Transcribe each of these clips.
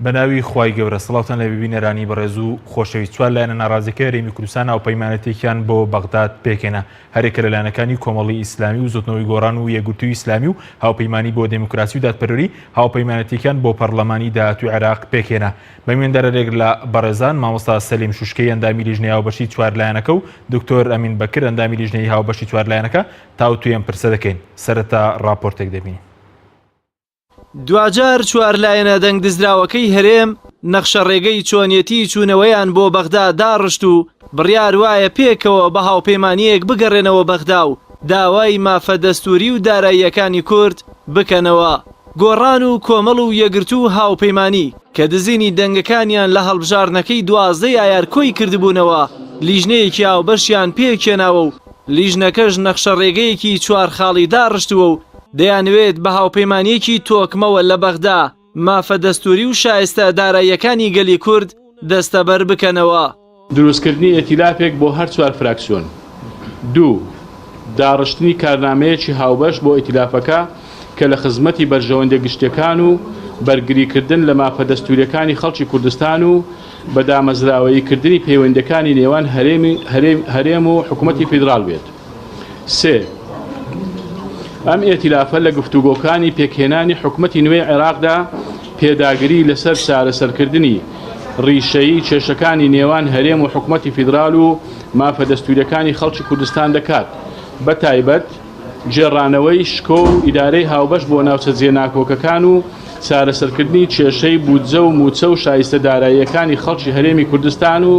بەناوی خوای گەورە سڵاوتان لە ببینەرانی بەڕێز و خۆشەویست. چوار لایەنە ناڕازیەکە هەرێمی کوردستان هاوپەیمانەتێکیان بۆ بەغداد پێکێنا. هەرێکە لە لایەنەکانی کۆمەڵی ئیسلامی و زۆتنەوەی گۆڕان و یەکگرتووی ئیسلامی و هاوپەیمانی بۆ دموکراسی و دادپەروەری هاوپەیمانەتێکیان بۆ پەرلەمانی داهاتووی عێراق پێکێنا. بە میوێندەرێک لە بەڕێزان مامۆستا سەلیم شوشکەی ئەندامی لیژنەی هاوبەشی چوار لایەنەکە و دکتۆر ئەمین بەکر ئەندامی لیژنەی هاوبەشی چوار لایەنەکە تاوتوێم پرسە دەکەین. سەرەتا راپۆرتێک دەبینین. دوجار چوار لایەنە دەنگدزراوەکەی هەرێم نەخشە ڕێگەی چۆنیەتی چوونەوەیان بۆ بەغداد داڕشت و بڕیار وایە پێکەوە بە هاوپەیمانیەک بگەڕێنەوە بەغدا و داوای مافە دەستوری و داراییەکانی کورد بکەنەوە. گۆڕان و کۆمەڵ و یەکگرتوو هاوپەیمانی کە دزینی دەنگەکانیان لە هەڵبژارنەکەی 12 ئایار کۆی کردبوونەوە لیژنەیەکی هاوبەشیان پێکێناوە و لیژنەکەش نەخشە ڕێگەیەکی چوار خاڵی داڕشتووە و دەیانوێت بە هاوپەیمانیەکی تۆکمەوە لە بەغدا مافە دەستوری و شایستە داراییەکانی گەلی کورد دەستەبەر بکەنەوە. دروستکردنی ئێتیلافێک بۆ هەر چوار فراکسیۆن. 2. داڕشتنی کارنامەیەکی هاوبەش بۆ ئێتیلافەکە کە لە خزمەتی بەرژەوەندە گشتیەکان و بەرگریکردن لە مافە دەستوریەکانی خەڵکی کوردستان و بە دامەزراوەییکردنی پەیوەندەکانی نێوان هەرێم و حکوومەتی فیدراڵ بێت. 3. ئەم ئێتیلافە لە گفتوگۆکانی پێکهێنانی حکوومەتی نوێی عێراقدا پێداگری لەسەر چارەسەرکردنی ڕیشەیی کێشەکانی نێوان هەرێم و حکوومەتی فیدراڵ و مافە دەستوریەکانی خەڵکی کوردستان دەکات. بە تایبەت جێڕانەوەی شکۆ و ئیدارەی هاوبەش بۆ ناوچە جێناکۆکەکان و چارەسەرکردنی کێشەی بودجە و موچە و شایستە داراییەکانی خەڵکی هەرێمی کوردستان و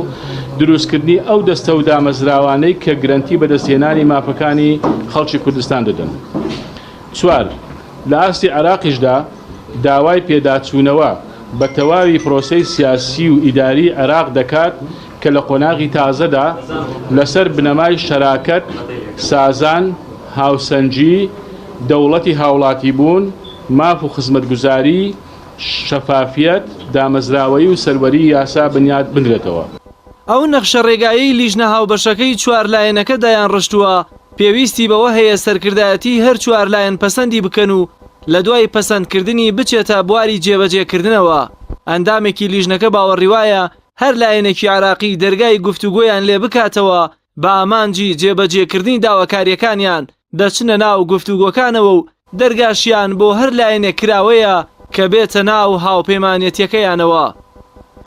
دروستکردنی ئەو دەستە و دامەزراوانەی کە گرنتی بەدەستهێنانی مافەکانی خەڵکی کوردستان دەدەن. 4. لە ئاستی عێراقیشدا داوای پێداچوونەوە بە تەواوی پرۆسەی سیاسی و ئیداری عێراق دەکات کە لە قۆناغی تازەدا لەسەر بنەمای شەراکەت، سازان، هاوسەنجی، دەوڵەتی هاوڵاتی بوون، ماف و خزمەتگوزاری، شەفافیەت، دامەزراوەی و سەروەری یاسا بنیاد بنرێتەوە. ئەو نەخشە ڕێگایی لیژنە هاوبەشەکەی چوار لایەنەکە دایان ڕشتووە پێویستی بەوە هەیە سەرکردایەتی هەر چوار لایەن پەسەندی بکەن و لە دوای پەسەندکردنی بچێتە بواری جێبەجێکردنەوە. ئەندامێکی لیژنەکە باوەڕیوایە هەر لایەنێکی عێراقی دەرگای گفتوگۆیان لێ بکاتەوە بە ئامانجی جێبەجێکردنی داواکاریەکانیان دەچنە ناو گفتوگۆکانەوە و دەرگاشیان بۆ هەر لایەنێک کراوەیە کە بێتە ناو هاوپەیمانەتیەکەیانەوە.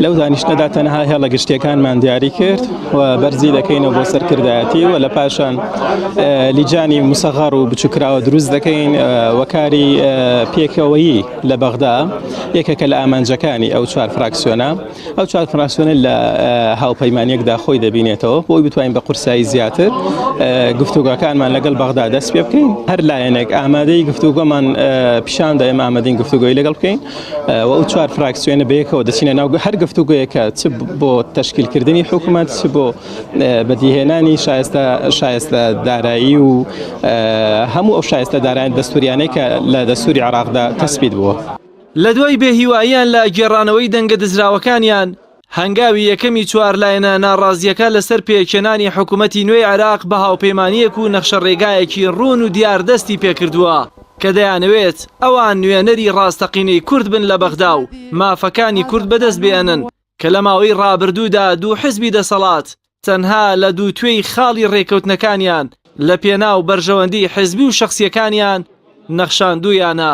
لەو دانیشتنەدا تەنها هێڵە گشتیەکانمان دیاری کرد و بەرزی دەکەینەوە بۆ سەرکردایەتی و لە پاشان لیجانی موسەغەڕ و بچووکراوە دروست دەکەین وەکاری پێکەوەیی لە بەغدا یەکێکە لە ئامانجەکانی ئەو چوار فراکسیۆنە. ئەو چوار فراکسیۆنە لە هاوپەیمانیەکدا خۆی دەبینێتەوە بۆی بتوانین بە قورسایی زیاتر گفتوگۆکانمان لەگەڵ بەغدا دەست پێ بکەین. هەر لایەنێک ئامادەی گفتوگۆمان پیشاندا ئێمە ئامادەین گفتوگۆی لەگەڵ بکەین و ئەو چوار فراکسیۆنە بەیەکەوە دەچینە ناو هەر گفتوگۆیەکە چ بۆ تەشکیلکردنی حکوومەت چ بۆ بەدیهێنانی شایستە دارایی و هەموو ئەو شایستە دارایان دەستوریانەی کە لە دەستوری عێراقدا تەسبیت بووە. لە دوای بێهیواییان لە گێڕانەوەی دەنگە دزراوەکانیان هەنگاوی یەکەمی چوار لایەنە ناڕازیەکە لەسەر پێکێنانی حکوومەتی نوێی عێراق بە هاوپەیمانیەک و نەخشە ڕێگایەکی ڕوون و دیاردەستی پێکردووە کە دەیانەوێت ئەوان نوێنەری ڕاستەقینەی کورد بن لە بەغدا و مافەکانی کورد بەدەست بێنن کە لە ماوەی ڕابردوودا دوو حزبی دەسەڵات تەنها لە دوو توێی خاڵی ڕێکەوتنەکانیان لە پێناو بەرژەوەندی حزبی و شەخسیەکانیان نەخشاندوویانە.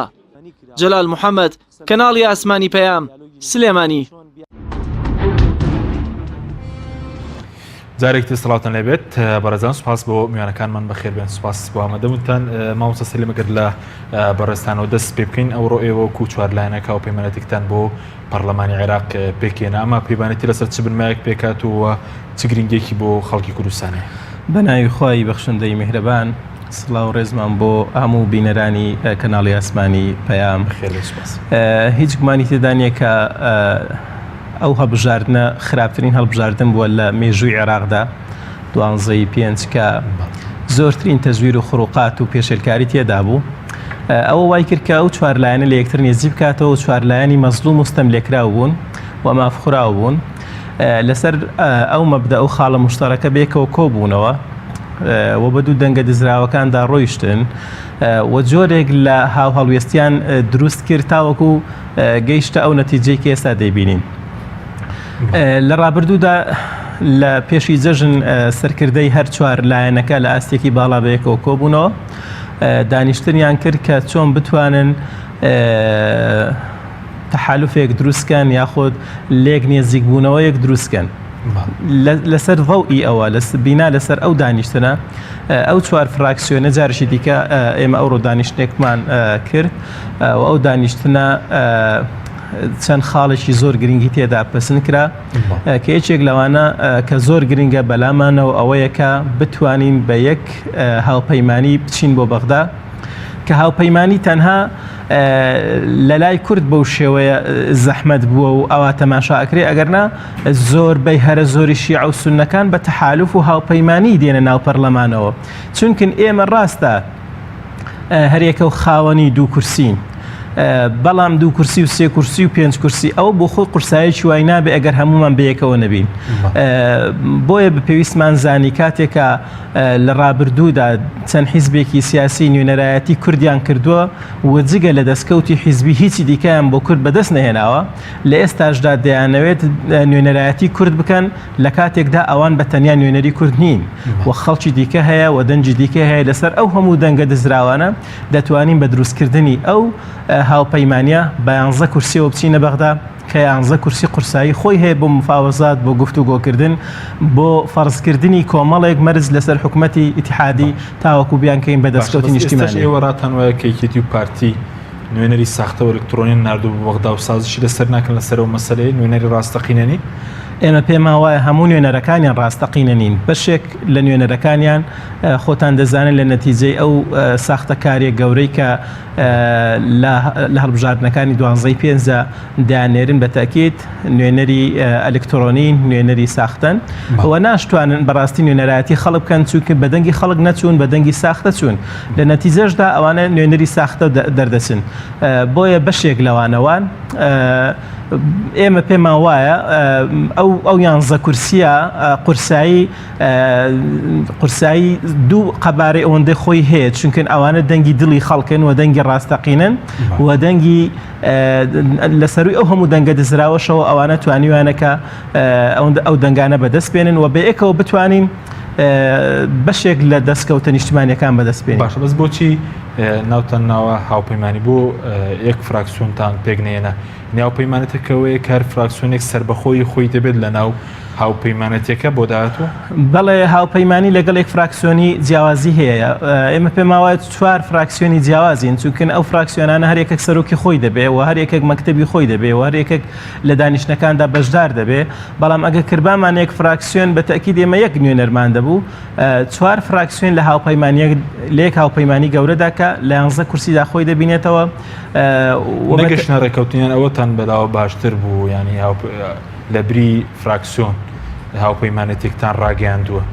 جەلال محەممەد، کەناڵی ئاسمانی پەیام، سلێمانی. جارێکی سڵاتان لێبێت بەڕێزان، سوپاس بۆ میوانەکانمان بەخێربێن. سوپاس بۆ ئامادەبوونتان. مامۆستا سەلیمەگەر لە بەڕێستانەوە دەست پێ بکەین ئەوڕۆ ئێوە و چوار لایەنەکە و پەیمانەتێکتان بۆ پەرلەمانی عێراق پێکێنا. ئەمە پەیمانەتی لەسەر چ بنمایەک پێکات و چ گرنگێکی بۆ خەڵکی کوردستانە؟ بەناوی خوای بەخشندەی میهرەبان، سڵاو و ڕێزمان بۆ هەموو بینەرانی کەناڵی ئاسمانی پەیام. هیچ گومانی تێدا نییە کە ئەو هەڵبژاردنە خراپترین هەڵبژاردن بووە لە مێژووی عێراقدا 12/5 کە زۆرترین تەزویر و خڕوقات و پێشێلکاری تێدا بوو. ئەوە وای کرد کە ئەو چوار لایەنە لە یەکتر نێزی بکاتەوە و چوار لایەنی مەزلوم و ستەملێکراو بوون و مافخوراو بوون لەسەر ئەو مەبدە ئەو خاڵە مشتەرەکە بێکەوە کۆبوونەوە و بە دوو دەنگە دزراوەکاندا ڕۆیشتن و جۆرێک لە هاو هەڵوێستیان دروست کرد تاوەکو گەیشتە ئەو نەتیجەی کە ئێستا دەیبینین. لە ڕابردوودا لە پێشی جەژن سەرکردەی هەر چوار لایەنەکە لە ئاستێکی باڵا بەیەکەوە کۆبوونەوە دانیشتنیان کرد کە چۆن بتوانن تەحالوفێک دروستکەن یاخود لێک نێزیکبوونەوەیەک دروستکەن. لەسەر ڤەوئی ئەوە بینا لەسەر ئەو دانیشتنە ئەو چوار فراکسیۆنە جارشی دیکە ئێمە ئەوڕۆ دانیشتێکمان کرد و ئەو دانیشتنە چەند خاڵێکی زۆر گرنگی تێدا پەسند کرا کە یەکێک لەوانە کە زۆر گرنگە بەلامانەوە ئەوەیە کە بتوانین بە یەک هاوپەیمانی بچین بۆ بەغدا کە هاوپەیمانی تەنها لە لای کورد بەو شێوەیە زەحمەت بووە و ئەوە تەماشاکرێ ئەگەرنا زۆربەی هەرە زۆری شیعە و سوننەکان بە تەحالوف و هاوپەیمانی دێنە ناو پەرلەمانەوە چونکن ئێمە ڕاستە هەرێکە و خاوەنی دوو کورسین بەڵام دوو کورسی و سێ کورسی و پێنج کورسی ئەو بۆ خۆ قورسایەکی وای نابێ ئەگەر هەمومان بەیەکەوە نەبین بۆیە بە پێویستمان زانی کاتێکە لە ڕابردوودا چەند حیزبێکی سیاسی نوێنەرایەتی کوردیان کردووە و جگە لە دەستکەوتی حیزبی هیچی دیکەیان بۆ کورد بەدەست نەهێناوە لە ئێستاشدا دەیانەوێت نوێنەرایەتی کورد بکەن لە کاتێکدا ئەوان بە تەنیا نوێنەری کورد نین و خەڵکی دیکە هەیە و دەنجی دیکە هەیە لەسەر ئەو هەموو دەنگە دزراوانە دەتوانین بە دروستکردنی ئەو هاوپەیمانیە بە 11 کورسیەوە بچینە بەغدا کە 11 کورسی قورسایی خۆی هەیە بۆ مفاوەزات بۆ گفتوگۆکردن بۆ فەرزکردنی کۆمەڵێک مەرز لەسەر حکومەتی ئیتیحادی تاوەکو بیانکەین بە دەستکەوتی نیشتیمانی. ئێوە ڕاتانوایە کەیکێتی و پارتی نوێنەری ساختە و ئەلکترۆنی نردوو بۆ بەغدا و سازشی لەسەر ناکەن لەسەرەوە مەسەلەی نوێنەری ڕاستەقینەنی ئێمە پێما وایە هەموو نوێنەرەکانیان ڕاستەقینە نین بەشێک لە نوێنەرەکانیان خۆتان دەزانن لە نەتیجەی ئەو ساختەکاریە گەورەی کە لە هەڵبژاردنەکانی 12 پێنجە دایانێرن بە تاکید نوێنەری ئەلکترۆنین نوێنەری ساختن ئەوە ناشتوانن بەڕاستی نوێنەرایەتی خەڵک بکەن چونکە بە دەنگی خەڵک نەچوون بە دەنگی ساختە چوون لە نەتیجەشدا ئەوانە نوێنەری ساختە دەردەچن بۆیە بەشێک لەوانەوان ئێمە پێمان وایە ئەو 11 کورسیە قورسایی دوو قەبارەی ئەوەندەی خۆی هەیە چونکە ئەوانە دەنگی دڵی خەڵکن و دەنگی ڕاستەقینن و دەنگی لەسەروی ئەو هەموو دەنگە دزراوەشەوە ئەوانە توانیوانەکە ئەو دەنگانە بەدەست بێنن و بەیەکەوە بتوانین بەشێک لە دەستکەوتە نیشتیمانیەکان بەدەست بێنین. باشە بەس بۆچی ناوتان ناوە هاوپەیمانی بۆ یەک فراکسیۆنتان پێک نێنە ناوپەیمانەتەکەوەیە کار فراکسیۆنێک سربەخۆی خۆی دەبێت لە ناو هاوپەیمانەتێکە بۆ داهاتوو؟ بەڵێ هاوپەیمانی لەگەڵ یەک فراکسیۆنی جیاوازی هەیە ئێمە پێما وایە چوار فراکسیۆنی جیاوازین چونکە ئەو فراکسیۆنانە هەر یەکێک سەرۆکی خۆی دەبێ و هەر یەکێک مەکتەبی خۆی دەبێ و هەر یەکێک لە دانیشتەکاندا بەشدار دەبێ بەڵام ئەگە کردبامان یەک فراکسیۆن بە تەکید ئێمە یەک نوێنەرمان دەبوو چوار فراکسیۆن لە هاوپەیمانیەک لە یەک هاوپەیمانی گەورەدا کە لە 11 کورسیدا خۆی دەبینێتەوە نەگەشتە ڕێکەوتنیان ئەوەتان بەداوە باشتر بوو ینی لە بری فراکسیۆن هاوپەیمانەتێکتان ڕاگەیاندووە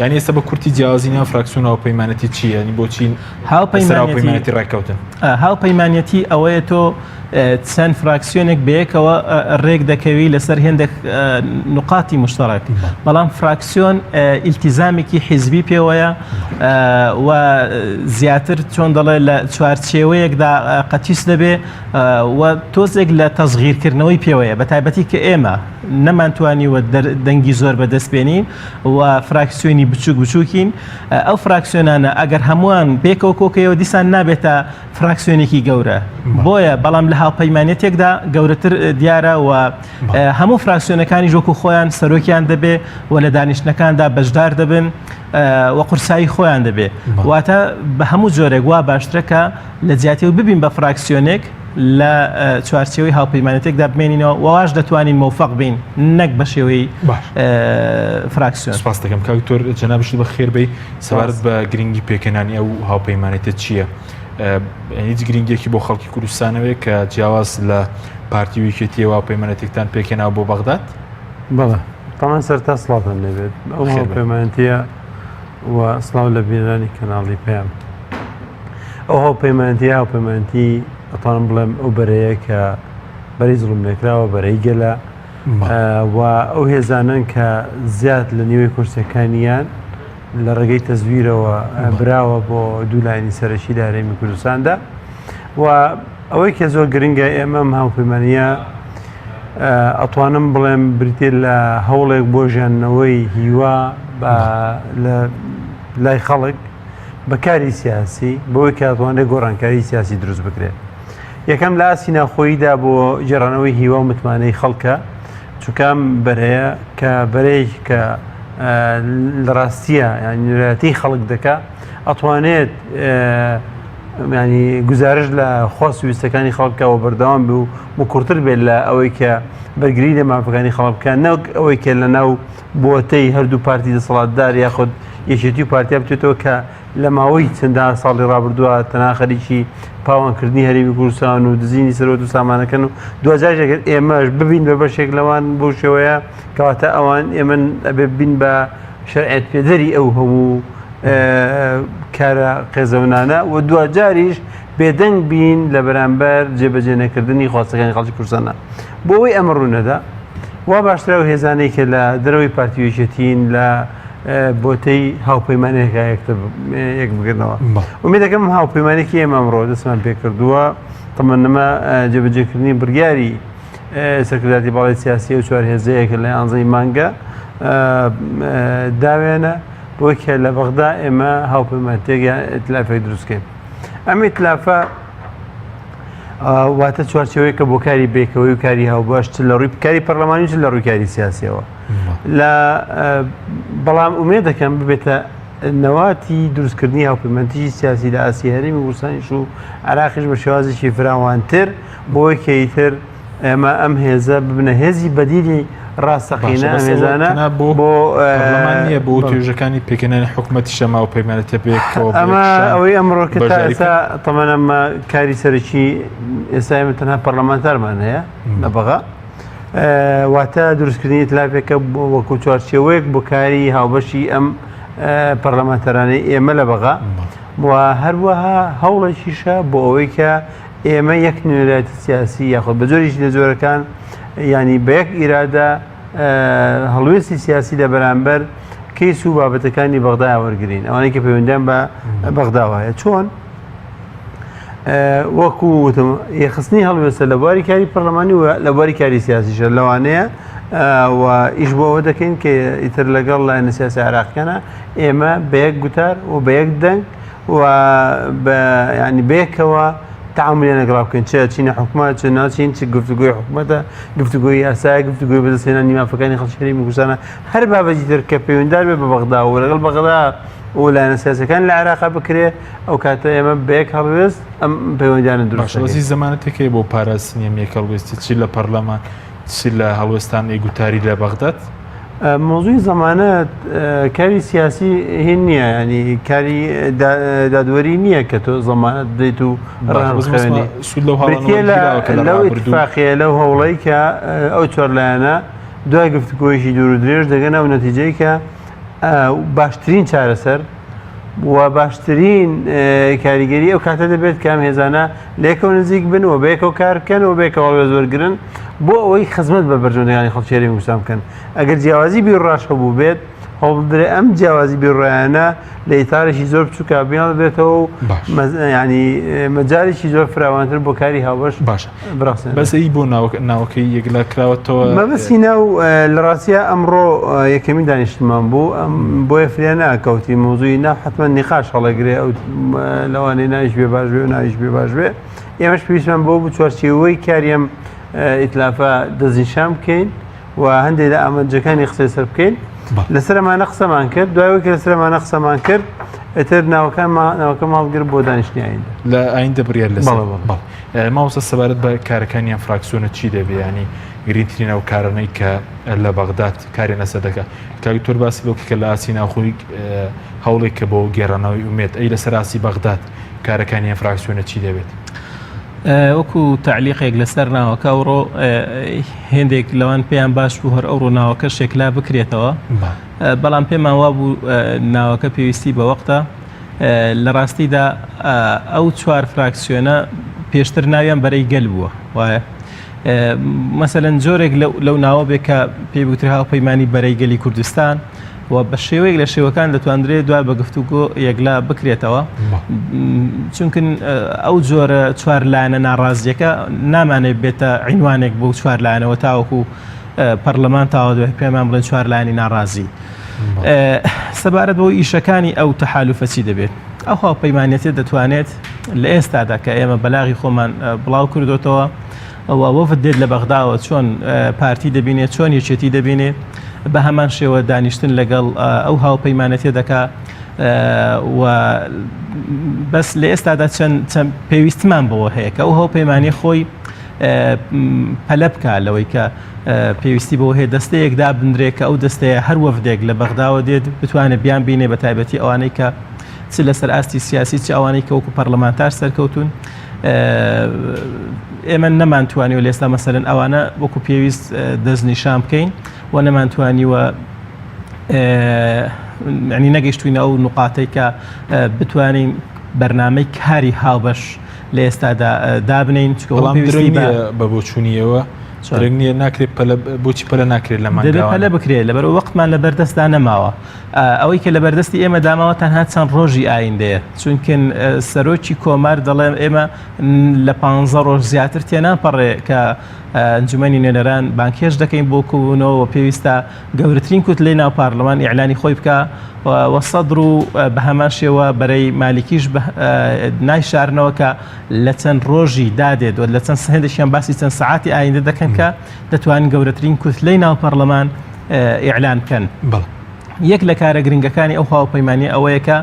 یعنی ئێستا بە کورتی جیاوازینە فراکسیۆن هاوپەیمانەتی چییە نی بۆچی هاوپەیمانەتی ڕێکەوتن هاوپەیمانەتی ئەوەیە تۆ چەند فراکسیۆنێک بەیەکەوە ڕێک دەکەوی لەسەر هێندێک نقاتی مشتەڕک بەڵام فراکسیۆن ئیلتیزامێکی حیزبی پێوەیە و زیاتر چۆن دەڵێ لە چوارچێوەیەکدا قەتیس دەبێ و تۆزێک لە تەزغیرکردنەوەی پێوەیە بە تایبەتی کە ئێمە نەمانتوانیوە دەنگی زۆر بەدەستبێنین و فراکسیۆنی بچووک بچووکین ئەو فراکسیۆنانە ئەگەر هەمووان پێکەوە کۆکەوە دیسان نابێتە فراکسیۆنێکی گەورە بۆیە بەڵام لە هاوپەیمانێتێکدا گەورەتر دیارە و هەموو فراکسیۆنەکانی ژۆک و خۆیان سەرۆکیان دەبێ و لە دانیشتەکاندا بەشدار دەبن و قورسایی خۆیان دەبێ واتە بە هەموو جۆرێک وا باشترەکە لە جیاتیەوە ببین بە فراکسیۆنێک لە چوارچێوەی هاوپەیمانێتێکدا بمێنینەوە واش دەتوانین مۆفەق بین نەک بە شێوەی فراکسیۆن. سپاس دەکەم کاکتۆر جەنابش بە خێربەی سەبارەت بە گرنگی پێکەنانی ئەو هاوپەیمانێتە چییە؟ هیچ گرنگێکی بۆ خەڵکی کوردستانەوەی کە جیاواز لە پارتی ویکێتیە هاوپەیمانێتێکتان پێکەناوە بۆ بەغداد؟ بەڵێ تامان سەرتا سڵاتان لەبێت ئەو هاوپەیمانەتیە و سڵاو لە بینانی کەناڵی پێم ئەو هاوپەیمانەتی ئەتوانم بڵێم ئەو بەرەیە کە بەری زڵم نێکراوە بەرەی گەلە و ئەو هێزانن کە زیاد لە نیوەی کورسەکانیان لە ڕێگەی تەزویرەوە براوە بۆ دوو لایەنی سەرەکی لە هەرێمی کوردستاندا و ئەوەی کە زۆر گرنگە ئێمە هاوپەیمانیە ئەتوانم بڵێم بریتێ لە هەوڵێک بۆ ژیانەوەی هیوا لە لای خەڵک بەکاری سیاسی بەوەی کە ئەتوانێت گۆڕانکاری سیاسی دروست بکرێت یەکەم لە ئاسی ناخۆییدا بۆ جێڕانەوەی هیوا و متمانەی خەڵکە چونکەم بەرەیە کە بەرەیەک کە لە ڕاستیە یانیراتی خەڵک دەکا ئەتوانێت ینی گزارش لە خواست و ویستەکانی خەڵکەوە بەردەوام بێ و کورتتر بێت لە ئەوەی کە بەرگری لە مافەکانی خەڵکان نەوەک ئەوەی کە لە ناو بۆتەی هەردوو پارتی دەسەڵاتدار یاخود یەکێتی و پارتیا بچێتەوە کە لە ماوەی چەندان ساڵی ڕابردووە تەنها خەریکی پاوانکردنی هەرێمی کوردستان و دزینی سەرۆت و سامانەکەن و دوجارێک ئێمەش ببین بە بەشێک لەوان بۆ شێوەیە کەواتە ئەوان ئێمە ئەبێ بین بە شەرعێت پێدەری ئەو هەموو کارە قێزەونانە و دوجاریش بێدەنگ بین لە بەرامبەر جێبەجێ نەکردنی خواستەکانی خەڵکی کوردستانە بۆ ئەوەی ئەمە ڕوونەدا وا باشترە و هێزانەی کە لە دەرەوەی پارتیویەتین لە بۆتەی هاوپەیمانێکە یەک بگرنەوە ومێ دەکەم هاوپەیمانێکی ئێمە ئەمڕۆ دەستمان پێ کردووە تەمەنەمە جێبەجێکردنی بڕیاری سەرکرداتی باڵی سیاسی و چوار هێزەیەکە لە 11 مانگە داوێنە بۆی کە لە بەغدا ئێمە هاوپەیمانێک ئیتلافێک دروستکەین ئەم ئیتلافە واتە چوارچێوەیەکە بۆ کاری بێکەوەی و کاری هاوبەش لە ڕووی کاری پەرلەمانی لە ڕووی کاری سیاسیەوە لە بەڵام ئومێ دەکەم ببێتە نەواتی دروستکردنی هاوپەیمانیی سیاسی لە ئاسی هەرێمی کوردستانیش و عێراقیش بە شێوازێکی فراوانتر بۆی کە ئیتر ئێمە ئەم هێزە ببنە هێزی بەدیلی ڕاستەقینە ئەمێزانە بۆ پەرلەمانیە بۆ توێژەکانی پێکەنانی حکوومەتی شەما و پەیمانەتە بێکەوە ئەمە ئەوەی ئەمڕۆکە تا ئێستا تەمەنەمە کاری سەرکی ئێستا ئێمە تەنها پەرلەمانتارمان هەیە لە بەغا واتە دروستکردنی ئیتلافێکە وەکو چوارچێوەیەک بۆ کاری هاوبەشی ئەم پەرلەمانتەرانەی ئێمە لە بەغا و هەروەها هەوڵێکیشە بۆ ئەوەی کە ئێمە یەک نوێنەتی سیاسی یاخود بە جۆریشی لە جۆرەکان ینی بە یەک ئیرادە هەڵوێستی سیاسی لە بەرامبەر کەیس و بابەتەکانی بەغدا وەرگرین ئەوانەی کە پەیوەندیان بە بەغداوایە چۆن وەکو وتم یەخستنی هەڵوێستە لە بواری کاری پەرلەمانی و لە بواری کاری سیاسیشە لەوانەیە و ئیش بۆ ئەوە دەکەین کە ئیتر لەگەڵ لایەنە سیاسی عێراقیانە ئێمە بە یەک گوتار و بە یەک دەنگ و ینی بەیەکەوە تعاملیان لەگەڵا بکەین چ چینە حکومەت چ ناچین چ گفتوگوی حکومەتە گفتوگوی یاسایە گفتوگوی بەدەستهێنانی مافەکانی خەڵکی هەرێمی کوردستانە هەر بابەتی تر کە پەیوەنددار بێ بە بەغدا و لەگەڵ بەغدا و لایەنە سیاسیەکان لە عێراقا بکرێ ئەو کاتە ئێمە بە یەک هەڵوێست ئەم پەیوەندیانە دروست باشی زمانەتێکی بۆ پاراستنی ئەم یەک هەڵوێستی چی لە پەرلەمان چی لە هەڵوێستانی گوتاری لە بەغداد مۆزووی زەمانەت کاری سیاسی هین نییە ینی کاری دادوەری نییە کە تۆ زەمانەت بدەیت و ڕانخوێنی لەو ئیتفاقیە لەو هەوڵەی کە ئەو چوار لایەنە دوای گفتوگۆیەکی دوور و درێژ دەگەنە و نەتیجەی کە باشترین چارەسەر و باشترین کاریگەری ئەو کاتە دەبێت کام هێزانە لێکەوە نزیک بن و بەیەکەوە کار بکەن و بێکەوە وەرگرن بۆ ئەوەی خزمەت بە بەرژەوەندەکانی خەڵکی هەرێمی کوردستان بکەن ئەگەر جیاوازی بیرڕاش هەبوو بێت هەوڵدرێ ئەم جیاوازی بیرڕایانە لە ئیتارێکی زۆر بچووکە بیان بێتەوە ینی مەجارێکی زۆر فراوانتر بۆ کاری هاوبەش باشە بەسەی بۆ ناوەکەی یەک لە کراوەتەوە مەبەستی ناو لە ڕاستیە ئەمڕۆ یەکەمی دانیشتمان بوو بۆیە فرێن ناکەوتی مۆزووی نا حتمما نیقاش هەڵەگرێ ئەو لەوانەی ناویش بێ باش بێ و ناویش بێ باش بێ ئێمەش پێویستمان بۆ بوو چوارچێوەی کاریم ئیتلافە دەستنیشان بکەین و هەندێک لە ئامانجەکانی قسەی سەر بکەین لەسەرمانە قسەمان کرد دوایەوەی کە لەسەرمانە قسەمان کرد ئەتر ناوەکە هەڵگر بۆ دانیشتنی ئایندە لە ئایندە بڕیار لەسەر ماوەسە سەبارەت بە کارەکانیان فراکسیۆنە چی دەبێ ینی گرنگترین ئەو کارانەی کە لە بەغداد کاری نەسەر دەکات کاوی تۆر باسی بۆ کە لە ئاسی ناوخۆی هەوڵێک کە بۆ گێڕانەوەی ئومێد ئەی لەسەر ئاسی بەغداد کارەکانیان فراکسیۆنە چی دەبێت وەکو تعلیقێک لەسەر ناوەکە ئەوڕۆ هێندێک لەوان پێیان باش بوو هەر ئەوڕۆ ناوەکە شێکلا بکرێتەوە بەڵام پێمان وا بوو ناوەکە پێویستی بە وەختە لە ڕاستیدا ئەو چوار فراکسیۆنە پێشتر ناویان بەرەی گەل بووە وایە مەسەلەن جۆرێک لەو ناوە بێ کە پێی بوتر هاوپەیمانی بەرەی گەلی کوردستان و بە شێوەیەک لە شێوەکان دەتوانرێت دوای بە گفتوگۆ یەکلا بکرێتەوە چونکە ئەو جۆرە چوار لایەنە ناڕازیەکە نامانێت بێتە عینوانێک بۆ چوار لایەنەوە تاوەکو پەرلەمان تاوە دوای پێمان بڵێن چوار لایەنی ناڕازی سەبارەت بۆ ئیشەکانی ئەو تەحالوفەچی دەبێت ئەو هاوپەیمانێتێ دەتوانێت لە ئێستادا کە ئێمە بەلاغی خۆمان بڵاو کردوتەوە ئەوە وەفد دێت لە بەغداوە چۆن پارتی دەبینێت چۆن یەکێتی دەبینێت بە هەمان شێوە دانیشتن لەگەڵ ئەو هاوپەیمانەتێ دەکا و بەس لە ئێستادا چەند پێویستمان بەوە هەیە کە ئەو هاوپەیمانی خۆی پەلە بکە لەوەی کە پێویستی بەوە هەیە دەستەیەکدا بندرێت کە ئەو دەستەیە هەر وەفدێک لە بەغداوە دێت بتوانێت بیان بینێ بە تایبەتی ئەوانەی کە چ لەسەر ئاستی سیاسی چ ئەوانەی کە وەکو پەرلەمانتار سەرکەوتون ئێمە نەمانتوانی و لێستا مەسەرەن ئەوانە وەکو پێویست دەستنیشان بکەین و نەمانتوانیوە ینی نەگەیشتوینە ئەو نقاتەی کە بتوانین بەرنامەی کاری هاوبەش لە ئێستادا دابنین بە بۆچوونیەوە درنگ نییە ناکرێت بۆچی پەلە ناکرێت لە ماگەوە پەلە بکرێت لەبەر وەختمان لە بەردەستدا نەماوە ئەوەی کە لە بەردەستی ئێمە داماوە تەنها چەند ڕۆژی ئایندەیە چونکە سەرۆکی کۆمار دەڵێم ئێمە لە 15 ڕۆژ زیاتر تێناپەڕێ کە ئەنجومەنی نوێنەران بانکێش دەکەین بۆ کوبوونەوە پێویستە گەورەترین کوتلەی ناو پارلەمان ئیعلانی خۆی بکە و سەدر و بە هەمان شێوە بەرەی مالیکیش نایشارنەوە کە لە چەند ڕۆژی دادێت و لە چەند هێندێکیان باسی چەند سەعاتی ئایندە دەکەن کە دەتوانین گەورەترین کوتلەی ناو پەرلەمان ئیعلان بکەن. یەک لە کارە گرنگەکانی ئەو هاوپەیمانیە ئەوەیە کە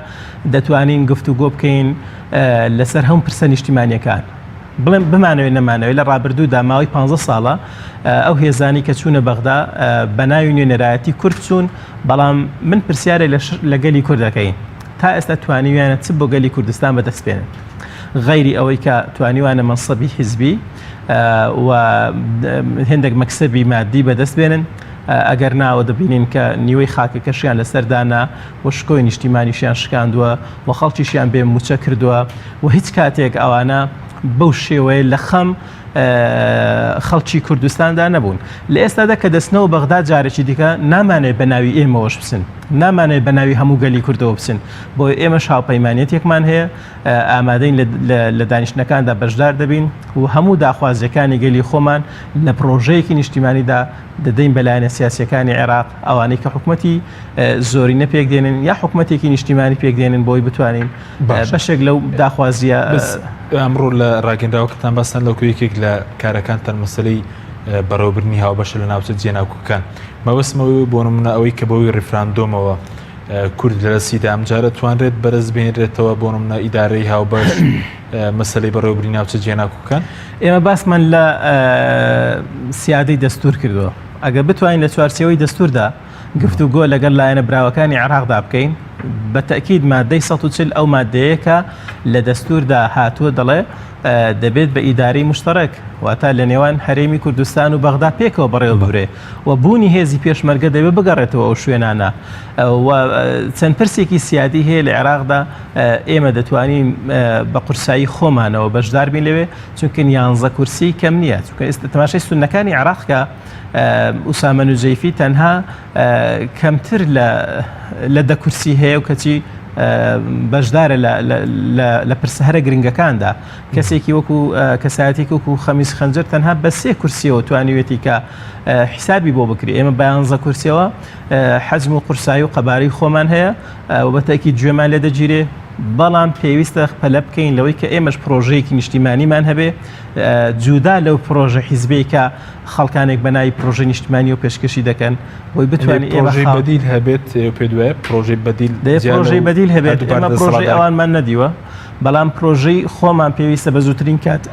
دەتوانین گفتوگۆ بکەین لەسەر هەموو پرسە نیشتیمانیەکان بڵێن بمانەوێت نەمانەوێت لە ڕابردوودا ماوەی 15 ساڵە ئەو هێزانی کە چوونە بەغدا بە ناوی نوێنەرایەتی کورد چوون بەڵام من پرسیارێک لە گەلی کوردەکەین تا ئێستا توانیویانە چ بۆ گەلی کوردستان بەدەستپێنن غەیری ئەوەی کە توانیوانە مەنسەبی حیزبی و هێندێک مەکسەبی مادی بەدەستبێنن ئەگەر ناوە دەبینین کە نیوەی خاکەکەشیان لەسەردانا و شکۆی نیشتیمانیشیان شکاندووە و خەڵکیشیان بێ موچە کردووە و هیچ کاتێک ئەوانە بەو شێوەیە لە خەم خەڵکی کوردستاندا نەبوون لە ئێستادا کە دەستنەوە بەغدا جارێکی دیکە نامانێت بە ناوی ئێمەوەش بچن نامانێت بە ناوی هەموو گەلی کوردەوە بچن بۆ ئێمە هاوپەیمانێتێکمان هەیە ئامادەین لە دانیشتەکاندا بەشدار دەبین و هەموو داخوازیەکانی گەلی خۆمان لە پرۆژەیەکی نیشتیمانیدا دەدەین بەلایەنە سیاسیەکانی عێراق ئەوانەی کە حکوومەتی زۆرینە پێک دێنن یا حکوومەتێکی نیشتیمانی پێک دێنن بۆی بتوانین بەشێک لەو داخوازیە ئەمڕۆ لە ڕاگەندراوەکەتان بەستان لەوکو یەکێک لە کارەکانتان مەسەلەی بەڕێوەبردننی هاوبەشە لە ناوچە جێناوکەکان مەوەسمەوەی بۆ نمونە ئەوەی کە بەوەی ڕیفراندۆمەوە کورد لە رەسیدا ئەمجارە توانرێت بەرز بێنرێتەوە بۆ نمونە ئیدارەی هاوبەش مەسەلەی بەڕێوەبردننی ناوچە جێناوکەکان ئێمە باسمان لە سیادەی دەستور کردووە ئەگەر بتوانین لە چوارچێوەی دەستوردا گفتوگۆ لەگەڵ لایەنە براوەکانی عێراقدا بکەین بە تەکید مادەی 140 ئەو مادەیە کە لە دەستوردا هاتووە دەڵێ دەبێت بە ئیدارەی مشتەرەک واتە لە نێوان هەرێمی کوردستان و بەغدا پێکەوە بەڕێوە ببرێ و بوونی هێزی پێشمەرگە دەبێت بگەڕێتەوە ئەو شوێنانە و چەند پرسێکی سیادی هەیە لە عێراقدا ئێمە دەتوانین بە قورسایی خۆمانەوە بەشدار بین لەوێ چونکە 11 کورسی کەم نییە چونکە تەماشای سونەکانی عێراق کە ئوسامە نوجەیفی تەنها کەمتر لە 10 کورسی هەیە و کەچی بەشدارە لە پرسەهرە گرنگەکاندا کەسێکی وەکو کەسایەتێک وەکو خەمیس خەنجەر تەنها بە 3 کورسیەوە توانیوێتی کە حیسابی بۆ بکری ئێمە بە 11 کورسیەوە حەجم و قورسایی و قەبارەی خۆمان هەیە و بەتەکی گوێمان لێ دەگیرێ بەڵام پێویستە پەلە بکەین لەوەی کە ئێمەش پرۆژەیەکی نیشتیمانیمان هەبێ جودا لەو پرۆژە حیزبەی کە خەڵکانێک بە ناوی پرۆژە نیشتیمانی و پێشکەشی دەکەن بۆی بتوانین پرۆژەی بەدیل هەبێت پێ دوایە پرۆژەی بەدیل هەبێت ئێمە پرۆژەی ئەوانمان نەدیوە بەڵام پرۆژەی خۆمان پێویستە بە زووترین کات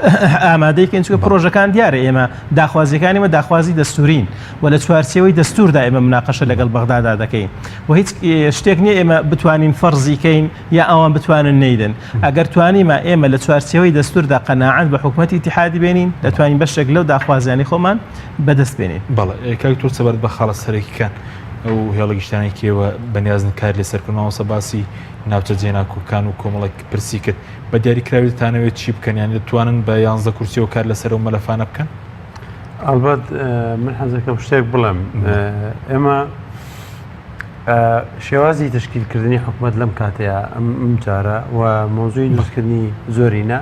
ئامادەیکەن چونکە پرۆژەکان دیارە ئێمە داخوازیەکانیمە داخوازی دەستورین و لە چوارچێوەی دەستوردا ئێمە مناقەشە لەگەڵ بەغدادا دەکەین و هیچ شتێک نییە ئێمە بتوانین فەرزیکەین یا ئەوان بتوانن نەیدن ئەگەر توانیمە ئێمە لە چوارچێوەی دەستوردا قەناعەت بە حکوومەتی ئیتیحادی بێنین دەتوانین بەشێک لەو داخوازیانی خۆمان بەدەست بێنین. بەڵێ کاک تۆ سەبارەت بە خاڵە سەرەکیەکان ئەو هێڵەگەشتانێکیەوە بەنیازن کار لێسەرکردنەوە باسی ناوچە جێناکۆکان و کۆمەڵێک پرسی کرد بە دیاریکراوێتانەوێت چی بکەن یان دەتوانن بە 11 کورسیەوە کار لەسەر و مەلەفانە بکەن؟ ئەلبەت من حەزەکەم شتێک بڵێم ئێمە شێوازی تشکیلکردنی حکومت لەم کاتەیە ئەم جارە و مۆزووی دروستکردنی زۆرینە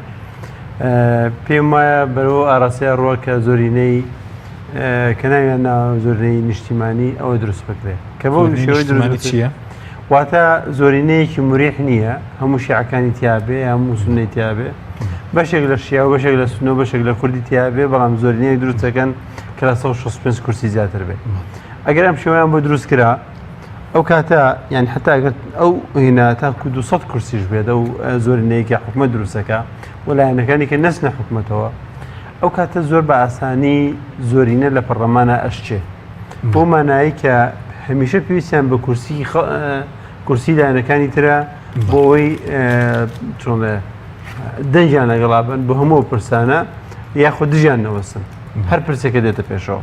پێم وایە بەرەوە ئاراستەیە ڕوە کە زۆرینەی کە ناویان ناوە زۆرینەی نیشتیمانی ئەوە دروست بکرێت کە بۆ شێوەی دروست چییە؟ واتە زۆرینەیەکی مریح نییە هەموو شیعەکانی تیابێ هەموو سونەی تیابێ بەشێک لە شیعە و بەشێک لە سونە و بەشێک لە کوردی تیابێ بەڵام زۆرینەیەک دروست دەکەن کە لە 165 کورسی زیاتر بێت ئەگەر ئەم شێوەیان بۆ دروست کرا ئەو کاتە یان حتا ئەگەر ئەو هێنا تاکو 200 کورسیش بێت ئەو زۆرینەیەکی حکومەت دروستەکە وەلایەنەکانی کە نەچنە حکومەتەوە ئەو کاتە زۆر بە ئاسانی زۆرینە لە پەرلەمانە ئەشچێ بۆ مانایی کە هەمیشە پێویستیان بە کورسی لایەنەکانی ترە بۆ ئەوەی چۆن دەنجیان لەگەڵا بن بە هەموو پرسانە یاخود دژیان نەوەستن هەر پرسێکە دێتە پێشەوە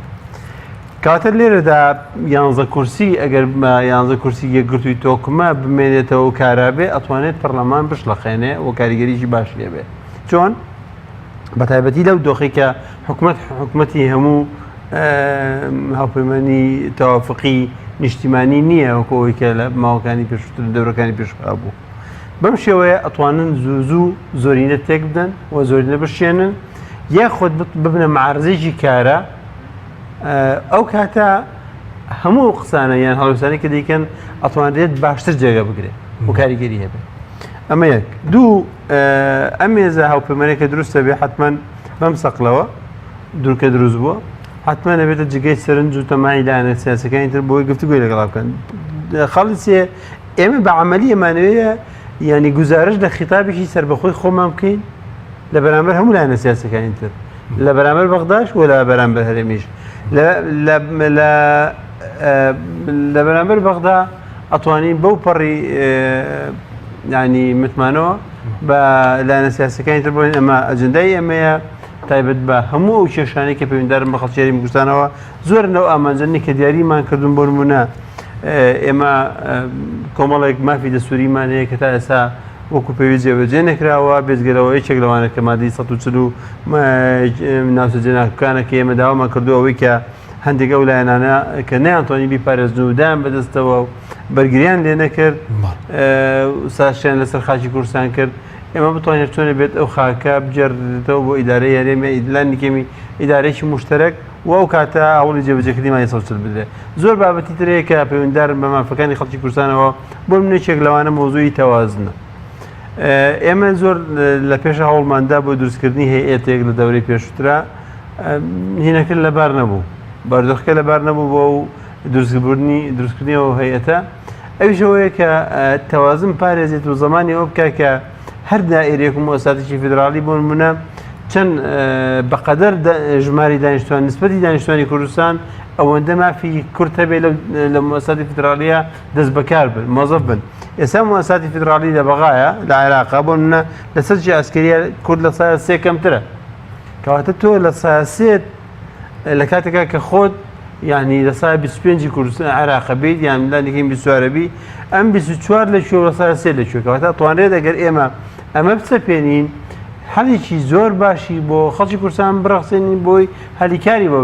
کاتە لێرەدا 11 کورسی ئەگەر 11 کورسی یەکگرتووی تۆکمە بمێنێتەوە و کارابێ ئەتوانێت پەرلەمان بش لە خێنێ و کاریگەریشی باش لێبێ چۆن بە تایبەتی لەو دۆخی کە حکومەتی هەموو هاوپەیمانی تەوافقی نیشتیمانی نییە وەکەوەی کە لە ماوەکانی پێشتر دەورەکانی پێشخوا بوو بەم شێوەیە ئەتوانن زوو زۆرینە تێک بدەن و زۆرینە بشێنن یاخود ببنە معارزێکی کارە ئەو کاتە هەموو قسانە یان هەڵوێستانی کە دەیکەن ئەتوانرێت باشتر جێگە بگرێت و کاریگەری هەبێت ئەمە یەک دوو ئەمێزە هاوپەیمانێکە دروستە بێ حتمما بەم سەقلەوە دوورکە دروست بووە حتمما نەبێتە جگەی سەرنج و تەمای لایەنە سیاسەکانی تر بۆی گفتوگوی لەگەڵا بکەن خەڵیسێ ئێمە بە عەمەلی ئەمانەوەیە ینی گزارش لە خیتابێکی سەربەخۆی خۆمان بکەین لە بەرامبەر هەموو لایەنە سیاسەکانی تر لە بەرامبەر بەغداش و لە بەرامبەر هەرێمیش لە بەرامبەر بەغدا ئەتوانین بەو پەڕی ینی متمانەوە بە لایەنە سیاسەکانی تر بڵێن ئەمە ئەجندای ئەمەیە تایبەت بە هەموو ئەو کێشانەی کە پەیوەنددارن بە خەڵکی یاریمی کوردستانەوە زۆر لەو ئامانجەنی کە دیاریمان کردوون بۆ نمونە ئێمە کۆمەڵێک مافی دەستوریمان هەیە کە تا ئێستا وەکو پێویست جێبەجێ نەکراوە بێزگەرەوە یەکێک لەوانە کە مادەی 140 ناوچەجێناکەکانە کە ئێمە داوامان کردووە ئەوەی کە هەندێک ئەو لایەنانە کە نەیانتوانی بیپارێزن و دایان بەدەستەوە و بەرگریان لێ نەکرد ساشیان لەسەر خاکی کوردستان کرد ئێمە بتوانێت چۆنە بێت ئەو خاکە بجێڕێتەوە بۆ ئیدارەی هەرێمی ئیدلانی کەمی ئیدارێکی مشتەرەک و ئەو کاتە هەوڵی جێبەجێکردنیمانی سەوچل بدرێت زۆر بابەتی ترەیە کە پەیوەنددارن بە مافەکانی خەڵکی کوردستانەوە بۆ منێکێک لەوانە مۆزووی تەوازنە ئێمە زۆر لە پێش هەوڵماندا بۆ دروستکردنی هەیئەتێک لە دەورەی پێشووترا هینەکرد لەبار نەبوو بەردۆخەکە لەبار نەبوو بۆ دروستکردنیەوە هەیئەتە ئەویشەوەیە کە تەوازن پارێزێت و زمانی ئەوە بکە کە هەر دائیرەیەک و مؤسساتێکی فیدراڵی بۆ نمونە چەند بەقەدەر ژماری دانیشتوان نسبەتی دانیشتوانی کوردستان ئەوەندە مافی کورد هەبێت لە مؤسساتی فیدراڵیە دەست بەکار بن مۆزەف بن ئێستا مؤسساتی فیدراڵی لە بەغایە لە عێراقا بۆ نمونە لەسەر ئەسکەریە کورد لە سایە 3 کەمترە کەواتە تۆ لە سایە 3 لە کاتێکا کە خۆت یعنی لە سایە 25 کوردستان عێراق بیت یان لانێکین 24 بی ئەم 24 لە کوێ لە سایە 3 لە کوێ کەواتە توانرێت ئەگەر ئێمە ئەمە بچەپێنین هەڵێکی زۆر باشی بۆ خەڵکی کوردستان بڕەخسێنین بۆی هەلیکاری بۆ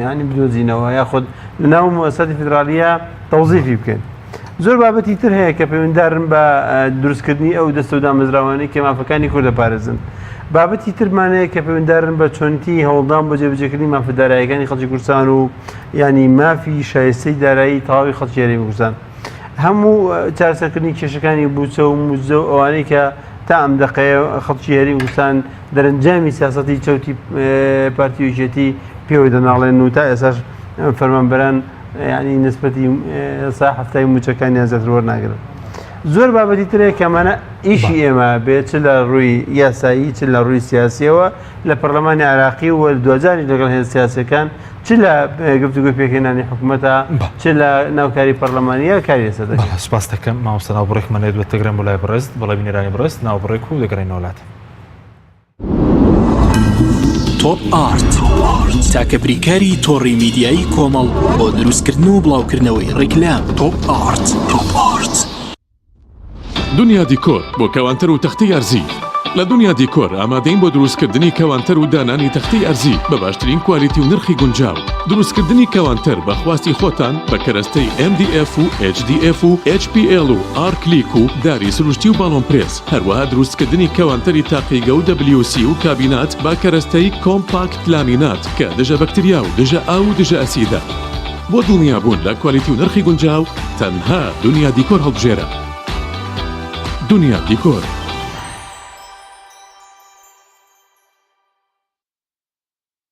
ینی بدۆزینەوە یاخود لە ناو مؤسساتی فیدراڵیە تەوزیفی بکەین زۆر بابەتی تر هەیە کە پەیوەنددارن بە دروستکردنی ئەو دەستە و دامەزراوانەی کە مافەکانی کورد دەپارێزن بابەتی ترمانەیە کە پەیوەنددارن بە چۆنتی هەوڵدان بۆ جێبەجێکردنی مافە داراییەکانی خەڵکی کوردستان و ینی مافی شایستەی دارایی تەواوی خەڵکی یاریمی کوردستان هەموو چارەسەرکردنی کێشەکانی بووچە و موزە و ئەوانەی کە تا ئەم دەقەیە خەڵکی یاریمی کوردستان دەرەنجامی سیاسەتی چەوتی پارتی یەکێتی پێوە دەناڵێن و تا ئێساش فەرمانبەران ینی نسبەتی سا هەفتای موچەکانیان زیاتر وەرناگرن زۆر بابەتی ترەیە کەمانە ئیشی ئێمە بێت چ لە ڕووی یاسایی چ لە ڕووی سیاسیەوە لە پەرلەمانی عێراقی و دوجاری لەگەڵ هێز سیاسەکان چ لە گفتوگۆی پێکهێنانی حکوومەتە چ لە ناوکاری پەرلەمانیە کاری لەسەر دەکەن سوپاس دەکەم مامۆستا ناوبڕێکمانێت بە تەگرم بۆ لای بەڕێست بەڵێ بینەرانی بەڕێست ناوبڕێک و دەگەڕێنەوە وڵات تۆپ ئارت تاکە بریکاری تۆڕی میدیایی کۆمەڵ بۆ دروستکردن و بڵاوکردنەوەی ڕیکلام تۆپ ئارت دنیا دیکۆر بۆ کەوانتر و تەختی یارزی لە دنیا دیکۆر ئامادەین بۆ دروستکردنی کەوانتەر و دانانی تەختی ئەرزی بە باشترین کوالیتی و نرخی گونجاو. دروستکردنی کەوانتەر بە خواستی خۆتان بە کەرەستەی MDF و HDF و HPL و R-Click و داری سروشتی و باڵۆن پرێس. هەروەها دروستکردنی کەوانتەری تاقیگە و WC و کابینات با کەرەستەی کۆمپاکت لامینات کە دژە بەکتریا و دژە ئاو و دژە ئەسیدە. بۆ دڵنیابوون لە کوالیتی و نرخی گونجاو تەنها دنیا دیکۆر هەڵبژێرە. دنیا دیکۆر.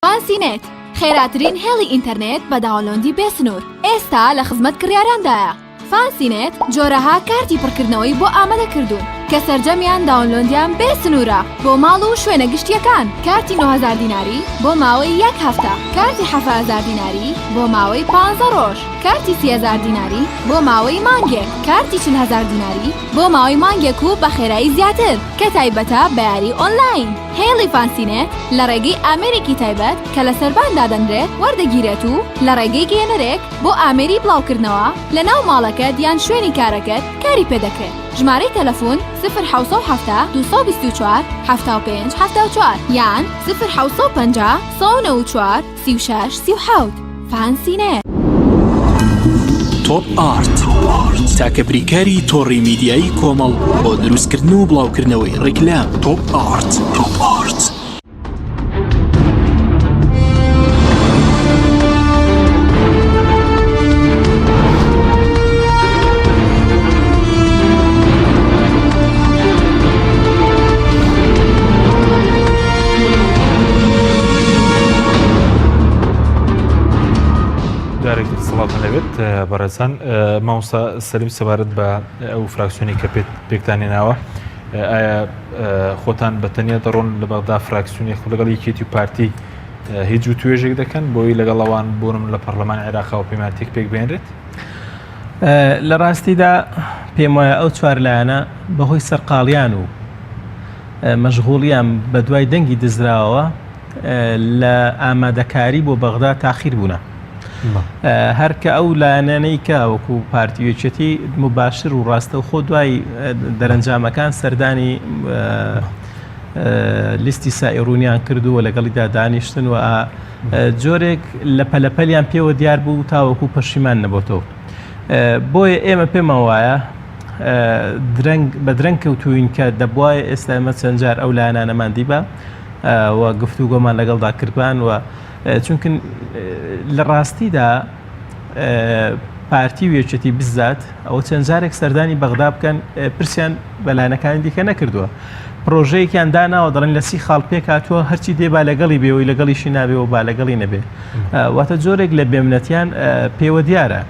فانسینێت خێراترین هێڵی ئینتەرنێت بە داوڵۆندی بێسنوور ئێستا لە خزمەت کڕیاراندایە. فانسینێت جۆرەها کارتی پڕکردنەوەی بۆ ئامادەکردوون کە سەرجەمیان داوڵۆندیان بێسنوورە بۆ ماڵ و شوێنە گشتیەکان. کارتی 9000 دیناری بۆ ماوەی 1 هەفتە، کارتی 7000 دیناری بۆ ماوەی 15 ڕۆژ، کارتی 30000 دیناری بۆ ماوەی مانگێک، کارتی 40000 دیناری بۆ ماوەی مانگێک و بە خێرایی زیاتر کە تایبەتە بە یاری ئۆنلاین. هێڵی فانسینێت لە ڕێگەی ئامێرێکی تایبەت کە لە سەرباندا دەنرێت وەردەگیرێت و لە ڕێگەی گێنەرێک بۆ ئامێری بڵاوکردنەوە لە ناو ماڵەکەت یان شوێنی کارەکەت کاری پێدەکرێت. ژمارەی تەلەفۆن 070 224 75 74 یان 050 194 36 37. فانسینێت. تۆپ ئارت تاکە بریکاری تۆڕی میدیایی کۆمەڵ بۆ دروستکردن و بڵاوکردنەوەی ڕیکلام. تۆپ ئارت. سڵاتان لەوێت بەڕێزان. مامۆستا سەلیم سەبارەت بە ئەو فراکسیۆنی کە پێکتانێناوە، ئایا خۆتان بەتەنیا دەڕۆن لە بەغدا فراکسیۆنی لەگەڵ یەکێتی و پارتی هیچ و توێژێک دەکەن بۆی لەگەڵ ئەوان بۆنم لە پەرلەمان عێراقا و پەیمانێک پێک بێنرێت؟ لە ڕاستیدا پێم وایە ئەو چوار لایەنە بەهۆی سەرقاڵیان و مەشغوڵیان بە دوای دەنگی دزراوەوە لە ئامادەکاری بۆ بەغدا تاخیر بوونە. هەرکە ئەو لایەنەی کە وەکو پارتیوێچەتی مباشر و ڕاستە و خۆ دوای دەرەنجامەکان سەردانی لیستی سائیڕونیان کردووە لەگەڵیدا دانیشتن و جۆرێک لە پەلەپەلیان پێوە دیار بوو تاوەکو پەشیمان نەبووتەوە. بۆیە ئێمە پێمان وایە بە درەنگ کەوتوین کە دەبوایە ئێستا ئێمە چەند جار ئەو لایەنانەمان دیبە و گفتوگۆمان لەگەڵدا کردوان و چونکە لە ڕاستیدا پارتی وێچەتی بزات ئەوە چەند جارێک سەردانی بەغدا بکەن پرسیان بەلایەنەکانی دیکە نەکردووە. پرۆژەیەکیان داناوە دەڵێن لە 30 خاڵ پێک هاتووە هەرچی دێ با لەگەڵی بێەوەی لەگەڵیشی نابێ و با لەگەڵی نەبێ. واتە جۆرێک لە بێمنەتیان پێوە دیارە.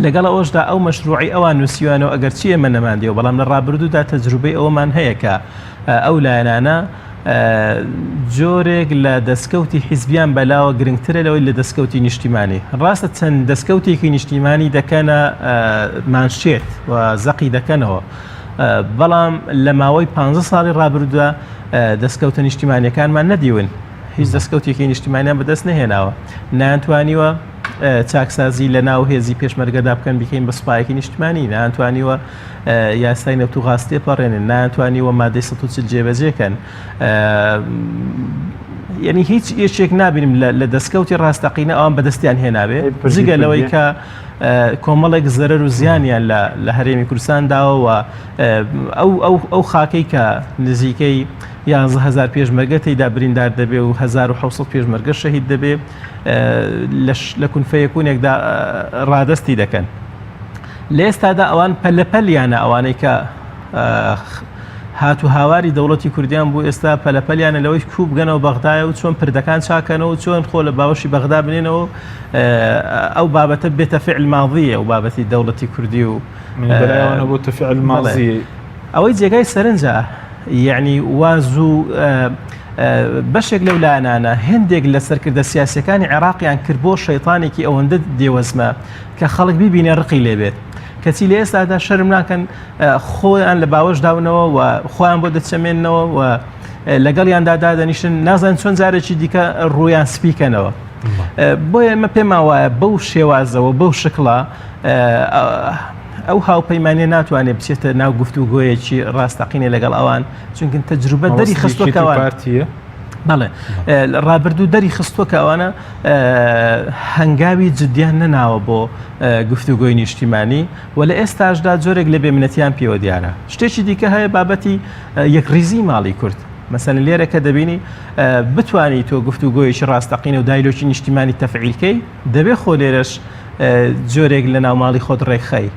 لەگەڵ ئەوەشدا ئەو مەشروعی ئەوان نووسیوانەوە ئەگەر چی ئێمە نەماندیەوە، بەڵام لە ڕابردوودا تەجروبەی ئەوەمان هەیە کە ئەو لایەنانە جۆرێک لە دەستکەوتی حیزبیان بەلاوە گرنگترە لەوەی لە دەستکەوتی نیشتیمانی. ڕاستە چەند دەستکەوتێکی نیشتیمانی دەکەنە مانشێت و زەقی دەکەنەوە، بەڵام لە ماوەی 15 ساڵی ڕابردوودا دەستکەوتە نیشتیمانیەکانمان نەدیون، هیچ دەستکەوتێکی نیشتیمانیان بەدەست نهێناوە، نانتوانیوە چاکسازی لە ناو هێزی پێشمەرگەدا بکەن بکەین بە سوپایەکی نیشتیمانی، نانتوانیوە یاسای نەوت و غاستێ پەڕێنن، نانتوانیوە مادەی 140 جێبەجێکەن. یعنی هیچ یەکێک نابینیم لە دەستکەوتی ڕاستەقینە ئەوان بەدەستیان هێنابێ جگە لەوەی کە کۆمەڵێک زەرەر و زیانیان لە هەرێمی کوردستانداوە و ئەو خاکەی کە نزیکەی 11,000 پێشمەرگە تێیدا بریندار دەبێ و 1700 پێشمەرگە شەهید دەبێ لە کونفەیەکوونێکدا ڕادستی دەکەن. لە ئێستادا ئەوان پەلەپەلیانە ئەوانەی کە هاتو هاواری دەوڵەتی کوردیان بوو ئێستا پەلەپەلیانە لەوەی کوب بگەنەوە بەغدایە و چۆن پردەکان چاکەنەوە و چۆن خۆ لە باوەشی بەغدا بنێنەوە ئەو بابەتە بێتە فعل ماضیە و بابەتی دەوڵەتی کوردی و بۆتە فعل ماضی. ئەوەی جێگای سەرنجە، یعنی واز و بەشێک لەو لایەنانە هێندێک لە سەرکردە سیاسیەکانی عێراقیان کرد بۆ شەیطانێکی ئەوەندە دێوەزمە کە خەڵک بیبینێ ڕقی لێبێت، کەچی لە ئێستادا شەرم ناکەن خۆیان لە باوەش داونەوە و خۆیان بۆ دەچەمێننەوە و لەگەڵیاندا دادەنیشن، نازان چۆن جارێکی دیکە ڕوویان سپیکەنەوە. بۆیە ئێمە پێمان وایە بەو شێوازەوە بەو شکڵە ئەو هاوپەیمانێ ناتوانێت بچێتە ناو گفتوگۆیەکی ڕاستەقینێ لەگەڵ ئەوان چونکە تەجروبە دەری خستوەکەوان بەڵێ ڕابردوو دەری خستووە کە ئەوانە هەنگاوی جدیان نەناوە بۆ گفتوگۆی نیشتیمانی و لە ئێستاشدا جۆرێک لە بێمنەتیان پێوە دیارە. شتێکی دیکە هەیە بابەتی یەکریزی ماڵی کورد. مەسەن لێرە کە دەبینی بتانی تۆ گفتوگۆیەکی ڕاستەقینە و دایلۆکی نیشتیمانی تەفعیلکەی دەبێ خۆ لێرەش جۆرێک لە ناوماڵی خۆت ڕێکخەی.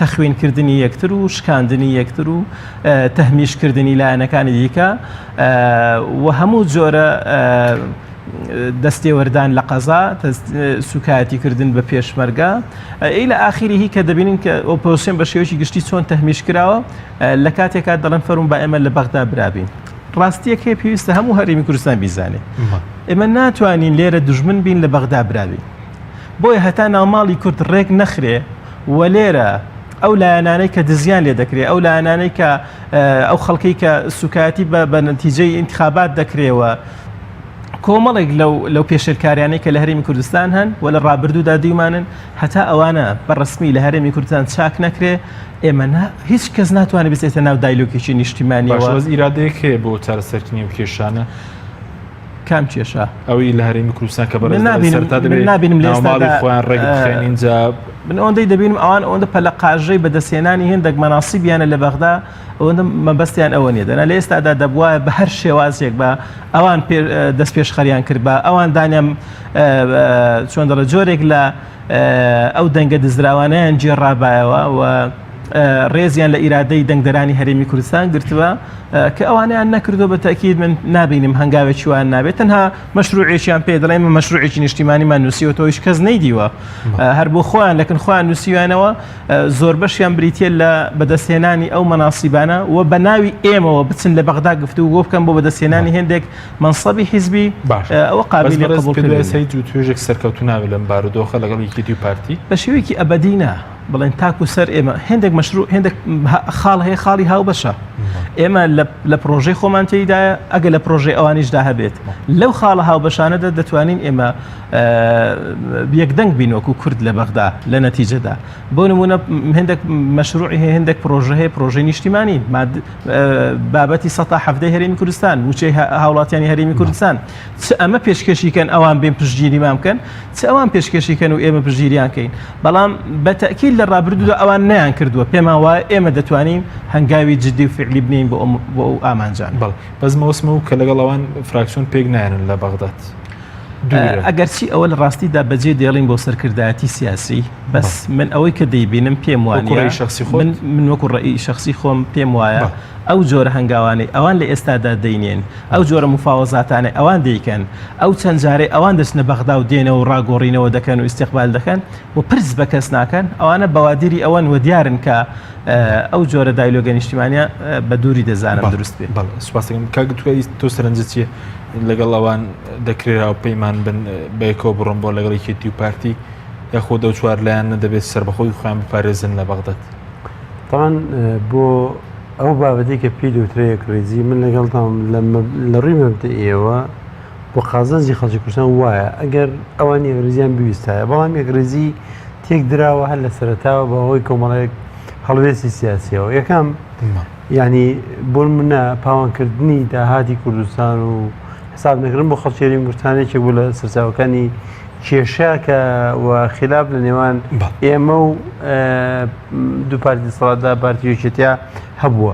تەخوێنکردنی یەکتر و شکاندنی یەکتر و تەهمیشکردنی لایەنەکانی دیکە و هەموو جۆرە دەستێوەردان لە قەزا سوکایەتیکردن بە پێشمەرگە ئەی لە ئاخیری کە دەبینین کە ئۆپۆزیسیۆن بە شێوەیەکی گشتی چۆن تەهمیش کراوە لە کاتێکا دەڵێن فەرموون با ئێمە لە بەغدا برابین. ڕاستیەک هەیە پێویستە هەموو هەرێمی کوردستان بیزانێ ئێمە ناتوانین لێرە دوژمن بین لە بەغدا برابین بۆیە هەتا ناوماڵی کورد ڕێک نەخرێ و لێرە ئەو لایەنانەی کە دزیان لێ دەکرێت ئەو لایەنانەی کە ئەو خەڵکی کە سوکایەتی بە نەتیجەی ئینتخابات دەکرێەوە کۆمەڵێک لەو پێشێرکاریانەی کە لە هەرێمی کوردستان هەن و لە ڕابردوودا دیومانن هەتا ئەوانە بەڕسمی لە هەرێمی کوردستان چاک نەکرێ ئێمە هیچ کەس ناتوانێت بچێتە ناو دایلۆکێکی نیشتیمانیەوە. ئیرادەیەک هەیە بۆ چارەسەرکردنی و کێشانە کام کێشە ئەوی لە هەرێمی کوردستان کە نابینم لە ماڵی خۆیان ڕێگەخێنینجا من ئەوەندەی دەبینم ئەوان ئەوەندە پەلە قاژەی بەدەستێنانی هێندێک مەناسیبیانە لە بەغدا ئەوەندە مەبەستیان ئەوە نیە دەنا لە ئێستادا دەبووە بە هەر شێوازێک بە ئەوان دەست پێشخەریان کرد بە ئەوان دانیان چۆن دەڵێ جۆرێک لە ئەو دەنگە دزراوانیان جێڕابایەوە و ڕێزیان لە ئیرادەی دەنگدەرانی هەرێمی کوردستان گرتووە کە ئەوانیان نەکردو بە تاکید من نابینم هەنگاوێکی وان نابێت تەنها مەشروعێکیان پێ دەڵێن مەشروعێکی نیشتیمانیمان نووسیوە تۆیش کەس نەیدیوە هەر بۆ خۆیان لەکن خۆیان نووسیوانەوە زۆر بەشیان بریتە لە بەدەستێنانی ئەو مەناسیبانە و بە ناوی ئێمەوە بچن لە بەغدا گفتوگۆ بکەن بۆ بەدەستێنانی هێندێک منسەبی حیزبی ئەوە قابلی قبولکردن توێژێک سەرکەوتو ناوێت لەم بارودۆخە لەگەڵ یەکێتی پارتی بە شێوەیەکی ئەبەدینە بڵێن تاکو سەر ئێمە هێندێک مەشروع هێندێک خاڵ هەیە خاڵی هاو بەشە ئێمە لە پرۆژەی خۆمان تێیدایە ئەگە لە پرۆژەی ئەوانیشدا هەبێت لەو خاڵە هاو بەشانەدا دەتوانین ئێمە یەکدەنگ بینوەکو کورد لە بەغدا لە نەتیجەدا بۆ نمونە هێندێک مەشروعی هەیە هێندێک پرۆژە هەیە پرۆژەی نیشتیمانی بابەتی ١٧٠ هەرێمی کوردستان موچەی هاوڵاتیانی هەرێمی کوردستان چ ئەمە پێشکەشیکەن ئەوان بێن پشتگیریمان بکەن چ ئەوان پێشکەشیکەن و ئێمە پشتگیریان کەین بەڵام بەتەکیل لە ڕابردوودا ئەوان نەیان کردووە پێمان وایە ئێمە دەتوانین هەنگاوی جدی و فعلی بنین بۆ ئەو ئامانجان بەزمەوەسمە و کە لەگەڵ ئەوان فراکسیۆن پێک نایەنن لە بەغداد ئەگەرچی ئەوە لە ڕاستیدا بەجێ دێڵین بۆ سەرکردایەتی سیاسی بەس من ئەوەی کە دەیبینم پێم وانە من وەکو ڕێی شخصی خۆم پێم وایە ئەو جۆرە هەنگاوانەی ئەوان لە ئێستادا دەینێن ئەو جۆرە مفاوەزاتانە ئەوان دەیکەن ئەو چەند جارێ ئەوان دەچنە بەغدا و دێنەوە و ڕاگۆڕینەوە دەکەن و ئیستیقبال دەکەن و پرس بە کەس ناکەن ئەوانە بەوادیری ئەوان و دیارن کە ئەو جۆرە دایلۆگە نیشتیمانیە بە دووری دەزانم دروست بێت. سوپاسەکەم کاگوتوی تۆ سەرنجە چیە لەگەڵ ئەوان دەکرێت پەیمان بن بەیەکەوە بڕۆن بۆ لەگەڵ یەکێتی و پارتی یاخۆ دە چوار لایەن دەبێت سەربەخۆی خۆیان بپارێزن لە بەغداد. تاوان بۆ ئەو بابەتی کە پێی دەوترە یەکڕێزی من لەگەڵتان لە ڕووی مەبدەئیەوە بۆ قازانجی خەڵکی کوردستان وایە ئەگەر ئەوان یەکڕێزیان بویستایە بەڵام یەکڕێزی تێک دراوە هەر لە سەرەتاوە بە هۆی کۆمەڵێک هەڵوێستی سیاسیەوە یەکەم ینی بۆ منە پاوانکردنی داهاتی کوردستان و حساب نەکردن بۆ خەڵکی کوردستانێکی بوو لە سەرچاوەکانی کێشە کە و خلاف لە نێوان ئێمە و دوو پارتی سەڵاتدا پارتی یەکێتیا هەبووە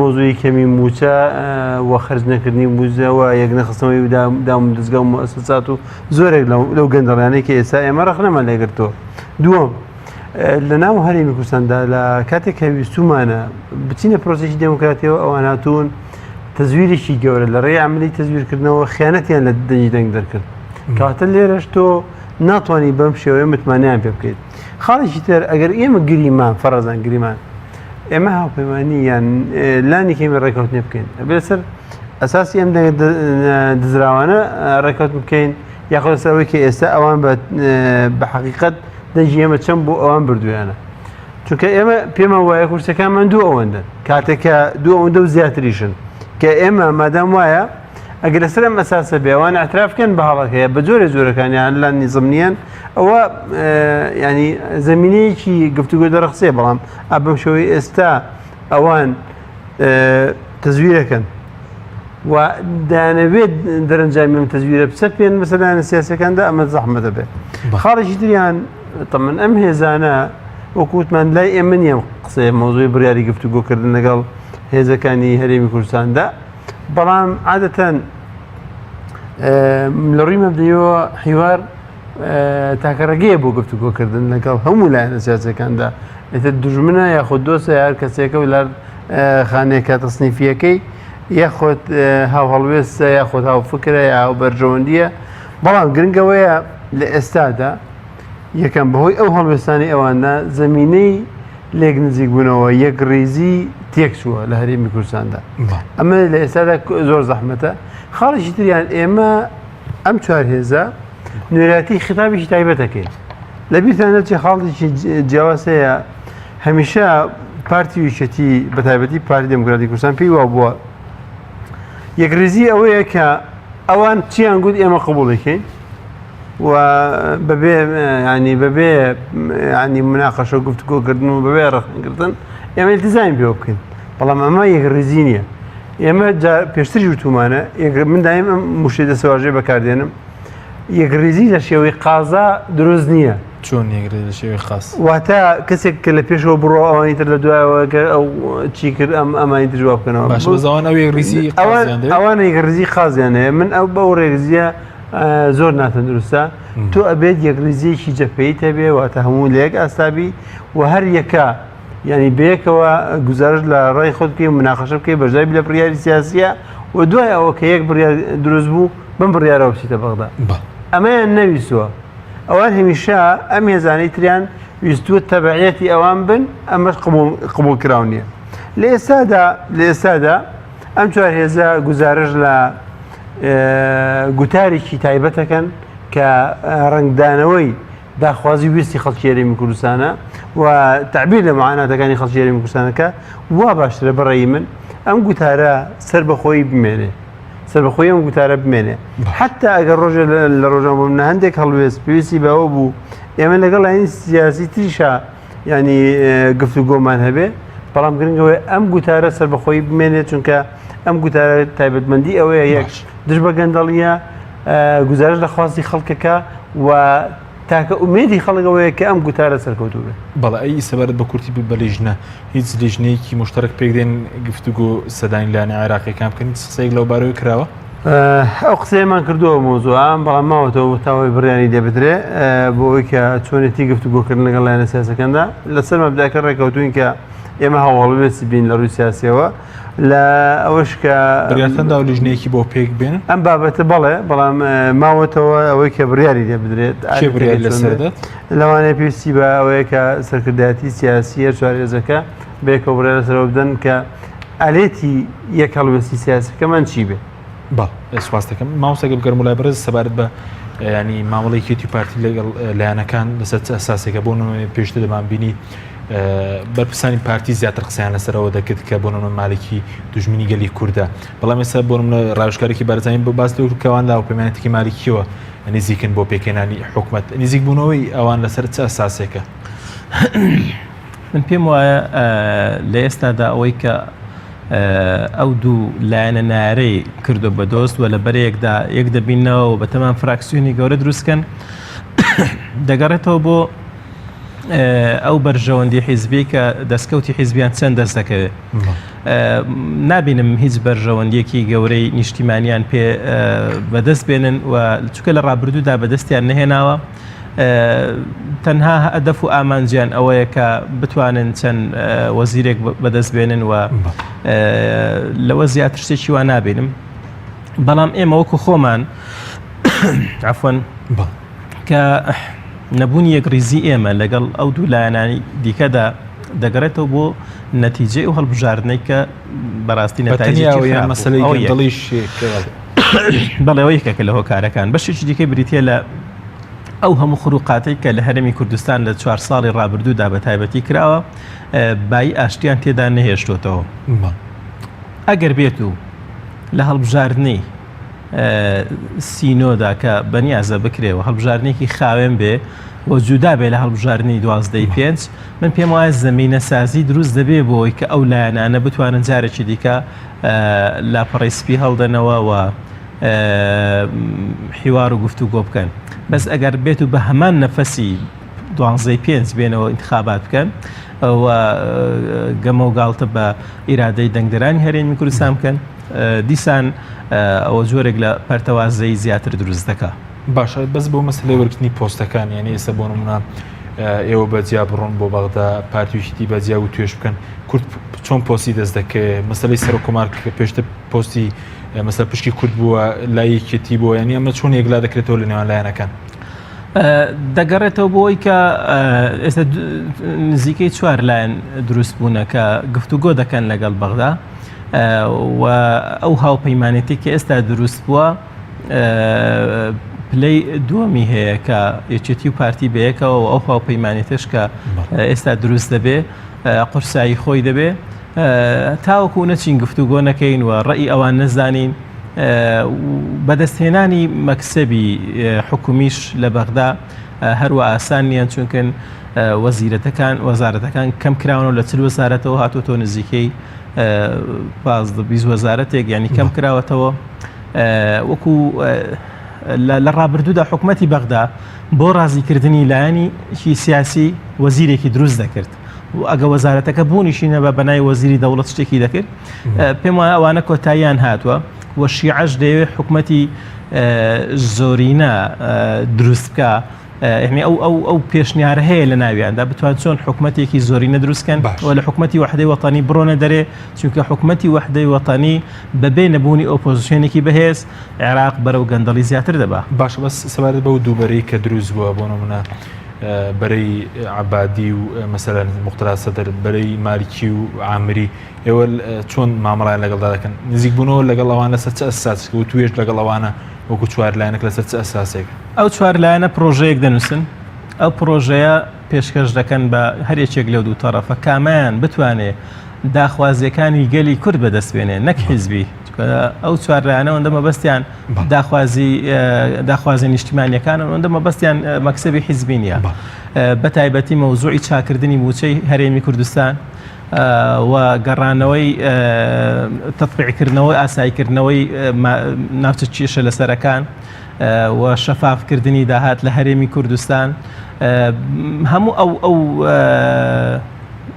مۆزوعی کەمی موچە و خەرج نەکردنی موزەوە یەک نەخستنەوەی دام دەستگا و مؤسسات و زۆرێک لەو گەندەڵیانەی کە ئێستا ئێمە ڕەخنەمان لێگرتووە. دووەم لە ناو هەرێمی کوردستاندا لە کاتێک کە ویستومانە بچینە پرۆسێکی دموکراتیەوە ئەوان هاتوون تەزویرێکی گەورە لە ڕێی عەمەلی تەزویرکردنەوە خیانەتیان لە دەنگی دەنگ دەرکرد کاتە لێرەش تۆ ناتوانانی بەم شێوەیە متمانیان پێ بکەیت. خاڵێکی تر ئەگەر ئێمە گریمان فەرەزان گریمان ئێمە هاوپەیمانی یان لانێکێمە ڕێکەوتنێ بکەین بێسەر ئەساسی ئەم دزراوانە ڕێکەوت بکەین یاخۆ لەسەرەوەی کە ئێستا ئەوان بە حەقیقەت دەنگی ئێمە چەند بۆ ئەوان بردویانە چونکە ئێمە پێمە وایە کورسەکانمان دوو ئەوەندە کاتێکە دوو ئەوەندە و زیاتریشن کە ئێمە مادام وایە ئەگەر لەسەر ئەم ئەساسە بێ ئەوان اعترافکەن بە هەڵەکەیە بە جۆرە جۆرەکانیان لە نیزمنیان ئەوە ینی زمینەیەکی گفتوگۆ دەرەخسێ بەڵام بەم شێوەی ئێستا ئەوان تەزویرەکەن و دەیانەوێت دەرەنجامی ئەم تەزویرە بچە پێن مەسەلانە سیاسەکاندا ئەمە زەحمەتە بێ خاڵێکی تریان تەمەن ئەم هێزانە وەکوتمان لای ئێمە نییە قسەی مۆزوعی بڕیاری گفتوگۆکردن لەگەڵ هێزەکانی هەرێمی کوردستاندا بەڵام عادەتەن لە ڕووی مەبدەیەوە حیوار تاکەڕێگەیە بۆ گفتوگۆکردن لەگەڵ هەموو لایەنە سیاسەکاندا ئێتر دوژمنە یاخود دۆسە یار کەسێکە و لەر خانەیەکە تەسنیفیەکەی یاخۆت هاو هەڵوێستە یاخۆت هاو فکرە یا هاو بەرژەوەندیە بەڵام گرنگەوەیە لە ئێستادا یەکەم بەهۆی ئەو هەڵوێستانی ئەوانە زمینەی لێک نزیک بوونەوە یەک ڕێزی تێکچووە لە هەرێمی کوردستاندا ئەمە لە ئێستادا زۆر زەحمەتە خاڵێکی تریان ئێمە ئەم چوار هێزە نوێراتی خطابێکی تایبەتەکەی لە بیرتانە چی خاڵێکی جیاوازەیە هەمیشە پارتی ویشەتی بە تایبەتی پارتی دموکراتی کوردستان پێی وا بووە یەکڕێزی ئەوەیە کە ئەوان چیان گوت ئێمە قبوڵەکەین و بەبێ ینی بەبێ ینی مناقەشە و گفتوگۆکردن و بەبێ ڕەخنەکردن ئێمە التزامی پێ بکەین بەڵام ئەمە یەکڕێزی نییە ئێمە پێشتری وتومانە من دایم ئەم موشتێ دەسەواژێ بەکاردێنم یەکڕێزی لە شێوەی قازا دروست نییە چۆن یەکڕێز لە شێوەی خاص واتە کەسێک کە لە پێشەوە بڕۆ ئەوانی تر لە دوایەوە ئەو چی کرد ئەمانی تر جواب بکەنەوە باش بەزەوان ئەو یەکڕێزی ئەوانە یەکڕێزی خازیانەیە من ئەو بەو ڕێگزیە زۆر ناتەندروستە تۆ ئەبێت یەکڕێزیەکی جەپەیت هەبێ واتە هەموو لە یەک ئاستابی و هەر یەکە ینی بەیەکەوە گزارش لە ڕای خۆت بکەی و مناقەشە بکەی بەرژای لە بڕیاری سیاسیە و دوای ئەوە کە یەک بڕیار دروست بوو بم بڕیارەوە بچیتە بەغدا ئەمەیان نەویستووە ئەوان هەمیشە ئەم هێزانەی تریان ویستووە تەبعەتی ئەوان بن ئەمەش قبول کراو نییە لە ئێستادا ئەم چوار هێزە گزارش لە گوتارێکی تایبەتەکەن کە ڕنگدانەوەی داخوازی ویستی خەڵکی هەرێمی کوردستانە و تعبیر لە معاناتەکانی خەڵکی هەرێمی کوردستانەکە وا باشترە بەڕێی من ئەم گوتارە سەر بەخۆی بمێنێ سەر بەخۆی ئەم گوتارە بمێنێ حتا ئەگەر ڕۆژە لە ڕۆژان بۆ منە هەندێک هەڵوێست پێویستی بەوە بوو ئێمە لەگەڵ لاینی سیاسی تریشە ینی گفتوگۆمان هەبێ بەڵام گرنگەوەی ئەم گوتارە سەر بەخۆی بمێنێت چونکە ئەم گوتارە تایبەتمەندی ئەوەیە یەک دژ بە گەندەڵیە گزارش لە خواستی خەڵکەکە و تاکە ئومێدی خەڵکەوەیە کە ئەم گوتارە سەرکەوتوو بێت بەڵێ ئەی سەبارەت بە کورتی بە لیژنە هیچ لیژنەیەکی مشتەرەک پێکدێن گفتوگۆ سەدانی لایەنە عێراقیەکان بکەن هیچ قسەیەک لەو بارەوەی کراوە ئەو قسەیەمان کردووە مۆزوعان بەڵام ماوەتەوە تاوای بڕیانی دەبدرێ بۆ ئەوەی کە چۆنێتی گفتوگۆکردن لەگەڵ لایەنە سیاسەکاندا لەسەر مەبداکە ڕێکەوتوین کە ئێمە هەواڵوێستی بین لە ڕووی سیاسیەوە لە ئەوەش کە بریاتەندا و لیژنەیەکی بۆ پێک بێنن ئەم بابەتە بەڵێ بەڵام ماوەتەوە ئەوەی کە بڕیاری دێ بدرێت بڕیاری لەسەردەت لەوانەیە پێویستی بە ئەوەیە کە سەرکردایەتی سیاسیە چوارێزەکە بێکەوە بڕیارە لەسەرەوە بدەن کە ئالێتی یەک هەڵوێستی سیاسەکەمان چی بێ باڵ سواز دەکەم ماوسەکە بگەرم لای بەرز سەبارەت بە ینی مامەڵی کێتی پارتی لەگەڵ لایەنەکان لەسەر ئەساسێکە بۆ پێشتر دەمان بینی بەرپرسانی پارتی زیاتر قسەیان لەسەرەوە دەکرد کە بۆ مالێکی دوژمنی گەلی کووردە بەڵام ئێستا بۆ ڕاوشکارێکی بارزانین بۆ باس کەواندا و پەیمانەتێکی مالکیەوە نزیکن بۆ پێکێنانی حکوومەت نزیک بوونەوەی ئەوان لەسەر چه ئەساسێکە من پێم وایە لە ئێستادا ئەوەی کە ئەو دوو لایەنە نارەی کردو بە دۆست و لە بەرەیەکدا یەک دەبینەوە و بە تەمان فراکسیۆنی گەورە دروستکەن دەگەڕێتەوە بۆ ئەو بەرژەوەندی حیزبی کە دەستکەوتی حیزبیان چەند دەست دەکەوێت نابینم هیچ بەرژەوەندیەکی گەورەی نیشتیمانیان پێ بەدەست بێنن و چونکە لە ڕابردوودا بەدەستیان نەهێناوە تەنها هەدەف و ئامانجیان ئەوەیە کە بتوانن چەند وەزیرێک بەدەست بێنن و لەوە زیاتر شتێکی وا نابینم بەڵام ئێمە وەکو خۆمان عەفوەن کە نەبوونی یەکڕیزی ئێمە لەگەڵ ئەو دوو لایەنانی دیکەدا دەگەڕێتەوە بۆ نەتیجەی و هەڵبژاردنەی کە بەڕاستی نەتایجی مەسەلەی دڵیش بەڵێەوە یەکێکە لە هۆکارەکان بەشێکی دیکەی بریتە لە ئەو هەموو خروقاتێک کە لە هەرێمی کوردستان لە 4 ساڵی ڕابردوودا بە تایبەتی کراوە بای ئاشتیان تێدا نەهێشتوتەوە ئەگەر بێت و لە هەڵبژاردنەی سینۆدا کە بەنیازە بکرێەوە هەڵبژارنێکی خاوێن بێ و جودا بێ لە هەڵبژارنی 12.5 من پێم وایە زەمینە سازی دروست دەبێ بۆی کە ئەو لایەنانە بتوانن جارێکی دیکە لاپەڕی سپی هەڵدەنەوە و حیوار و گفتوگۆ بکەن بەس ئەگەر بێت و بە هەمان نەفەسی 12.5 بێنەوە انتخابات بکەن و گەمە و گاڵتە بە ئیرادەی دەنگدەرانی هەرێمی کوردستان بکەن دیسان ئەوە جۆرێک لە پەرتەوازەی زیاتر دروست دەکات. باشە بەس بۆ مەسلەی وەرگرتنی پۆستەکان یعنی ئێستا بۆ نمونە ئێوە بەجیا بڕۆن بۆ بەغدا پارتیویشتی بەجیا و توێش بکەن کورد چۆن پۆستی دەست دەکەێت مەسلەی سەر و کۆمار کە پێشتر پۆستی مەسەر پشکی کورد بووە لایەکێتی بۆ ینی ئەمە چۆن یەکلا دەکرێتەوە لە نێوان لایەنەکان دەگەڕێتەوە بۆی کە ئێستا نزیکەی 4 لایەن دروست بوونە کە گفتوگۆ دەکەن لەگەڵ بەغدا و ئەو هاوپەیمانێتی کە ئێستا دروست بووە پلەی دووەمی هەیە کە یەکێتی و پارتی بەیەکەوە و ئەو هاوپەیمانێتش کە ئێستا دروست دەبێ قورسایی خۆی دەبێ تاوەکو نەچین گفتوگۆ نەکەین و ڕێی ئەوان نەزانین بەدەستهێنانی مەکسەبی حکومیش لە بەغدا هەروە ئاسان نیان چونکن وەزارەتەکان کەم کراونەوە لە 40 وەزارەتەوە هاتوۆتۆ نزیکەی 20 وەزارەتێک ینی کەم کراوەتەوە وەکو لە ڕابردوودا حکومەتی بەغدا بۆ ڕازیکردنی لایەنی سیاسی وەزیرێکی دروست دەکرد و ئەگە وەزارەتەکە بوونیشینە بە بەنای وەزیری دەوڵەت شتێکی دەکرد پێم وایە ئەوانە کۆتاییان هاتووە و شیعەش دەیەوێت حکومەتی زۆرینە دروست بکە ئەو پێشنیارە هەیە لە ناویاندا بتوان چۆن حکومەتێکی زۆرینە دروستکەن و لە حکومەتی وحدەی وەتانی بڕۆنە دەرێ چونکە حکومەتی وحدەی وەتانی بەبێ نەبوونی ئۆپۆزیسیۆنێکی بەهێز عێراق بەرەو گەندەڵی زیاتر دەبا باشە بەس سەبارەت بەو دووبەرەی کە دروست بووە بۆ نمونە بەرەی عەبادی و مەسەلەن موختەرا سەدر بەرەی مالیکی و عامری ئێوە چۆن مامەڵایان لەگەڵدا دەکەن نزیک بوونەوە لەگەڵ ئەوانە سەر چ ئەساسێک و توێش لەگەڵ ئەوانە وەکو 4 لایەنێک لەسەر چ ئەساسێک ئەو 4 لایەنە پرۆژەیەک دەنووسن ئەو پرۆژەیە پێشکەش دەکەن بە هەرێکێک لەو دوو تەڕەفە کامیان بتوانێت داخوازیەکانی گەلی کورد بەدەستبێنێ نەک حیزبی ئەو 4 لایەنە ئەوەندە مەبەستیان داخوازی نیشتیمانیەکان ئەوەندە مەبەستیان مەکسەبی حیزبی نیە بە تایبەتی مەوزوعی چاکردنی موچەی هەرێمی کوردستان و گەڕانەوەی تەطبیعکردنەوەی ئاساییکردنەوەی ناوچە کێشە لەسەرەکان و شەفافکردنی داهات لە هەرێمی کوردستان هەموو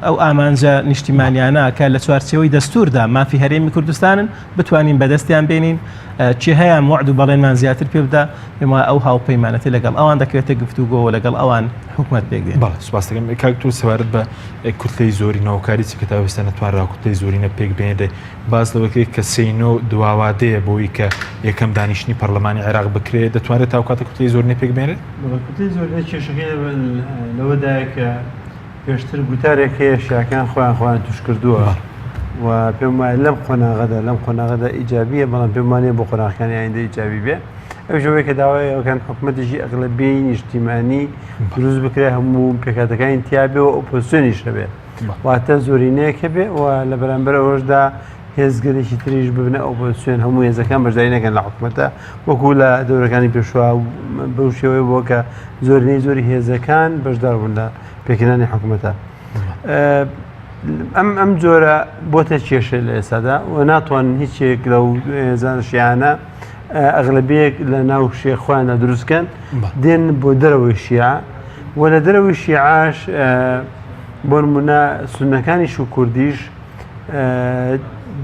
ئەو ئامانجە نیشتیمانیانە کە لە چوارچێوەی دەستوردا مافی هەرێمی کوردستانن بتوانین بەدەستیان بێنین چی هەیە وعد و بەڵێنمان زیاتر پێ بدە پێما ئەو هاوپەیمانەتی لەگەڵ ئەوان دەکرێتە گفتوگۆ لەگەڵ ئەوان حکومەت پێگرێت. بەڵێ سوپاس دەکەم کاکتۆر سەبارەت بە کورتەی زۆرینەوەکاری چ کە تا ئێستا نەتوانرا کورتەی زۆرینە پێک بێنێ باز لەوەکرێت کە سینۆ دواوادەیە بۆی کە یەکەم دانیشتنی پەرلەمانی عێراق بکرێت دەتوانێت تاوکاتە کورتەی زۆرینە پێک بێنێت؟ کورتەی زۆرینە کێشەکەی لەوەدایە کە پێشتر گوتارێک هەیە شیعەکان خۆیان توش کردووە و پێم وایە لەم قۆناغەدا ئیجابیە بەڵام پێم وانێ بۆ قۆناغەکانی ئایندە ئیجابی بێ ئەو ژەوەیە کە داوای ئەوکان حکومەتێکی ئەغلەبیەی نیشتیمانی دروست بکرێ هەموو پێکاتەکانی تیابێ و ئۆپۆزیسیۆنیش هەبێ واتە زۆرینەیەکە بێ و لە بەرامبەر ئەوەشدا هێزگەرێکی تریش ببنە ئۆپۆزیسیۆن هەموو هێزەکان بەشداری نەکەن لە حکومەتە وەکو لە دەورەکانی پێشوا بەو شێوەیە بووە کە زۆرینەی زۆری هێزەکان بەشدار بوون لە پێکردنی حکومەتە ئەم جۆرە بۆتە کێشە لە ئێستادا و ناتوانن هیچێک لەو هێزان شیعانە ئەغلبیەک لە ناو شێخوایانە دروستکەن دێن بۆ دەرەوەی شیعە و لە دەرەوەی شیعاش بۆ نمونە سونەکانیش و کوردیش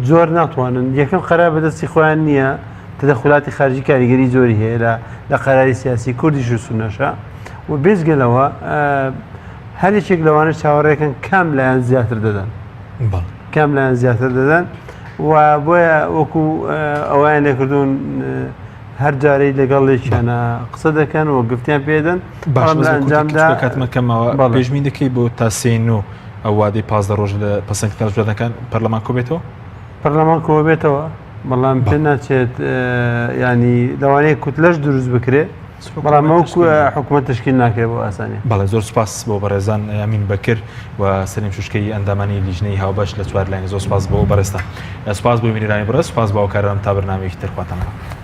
زۆر ناتوانن یەکەم قەرار بەدەستی خۆیان نییە تەدەخولاتی خارجی کاریگەری زۆری هەیە لە قەراری سیاسی کوردیش و سونەشە و بێزگەلەوە هەرێکێک لەوانە چاوەڕێکن کام لایەن زیاتر دەدەن و بۆیە وەکو ئەویان لێکردوون هەر جارەی لەگەڵێکیانە قسە دەکەن و گفتیان پێدەن ئەنجامدا کاتمەکەمەوە پێشبین دەکەی بۆ تا سێنۆ ئەو وادەی 15 ڕۆژ لە پەسەندکردن ژوورەکان پەرلەمان کۆبێتەوە پەرلەمان کۆبێتەوە بەڵام پێ ناچێت ینی لەوانەیە کوتلەش دروست بکرێت بەڵام حکومەت تشکیل ناکرێت بۆ ئاسانی. بەڵێ زۆر سپاس بۆ بەڕێزان ئەمین بەکر و سەلیم شوشکەی ئەندامانی لیژنەی هاوبەش لە 4 لایەنی زۆر سپاس بۆ بەڕێستان سپاس بۆ میرانی بڕە سپاس بۆ ئەو کاران تا بەرنامەیەکی تر خواتەمەوە.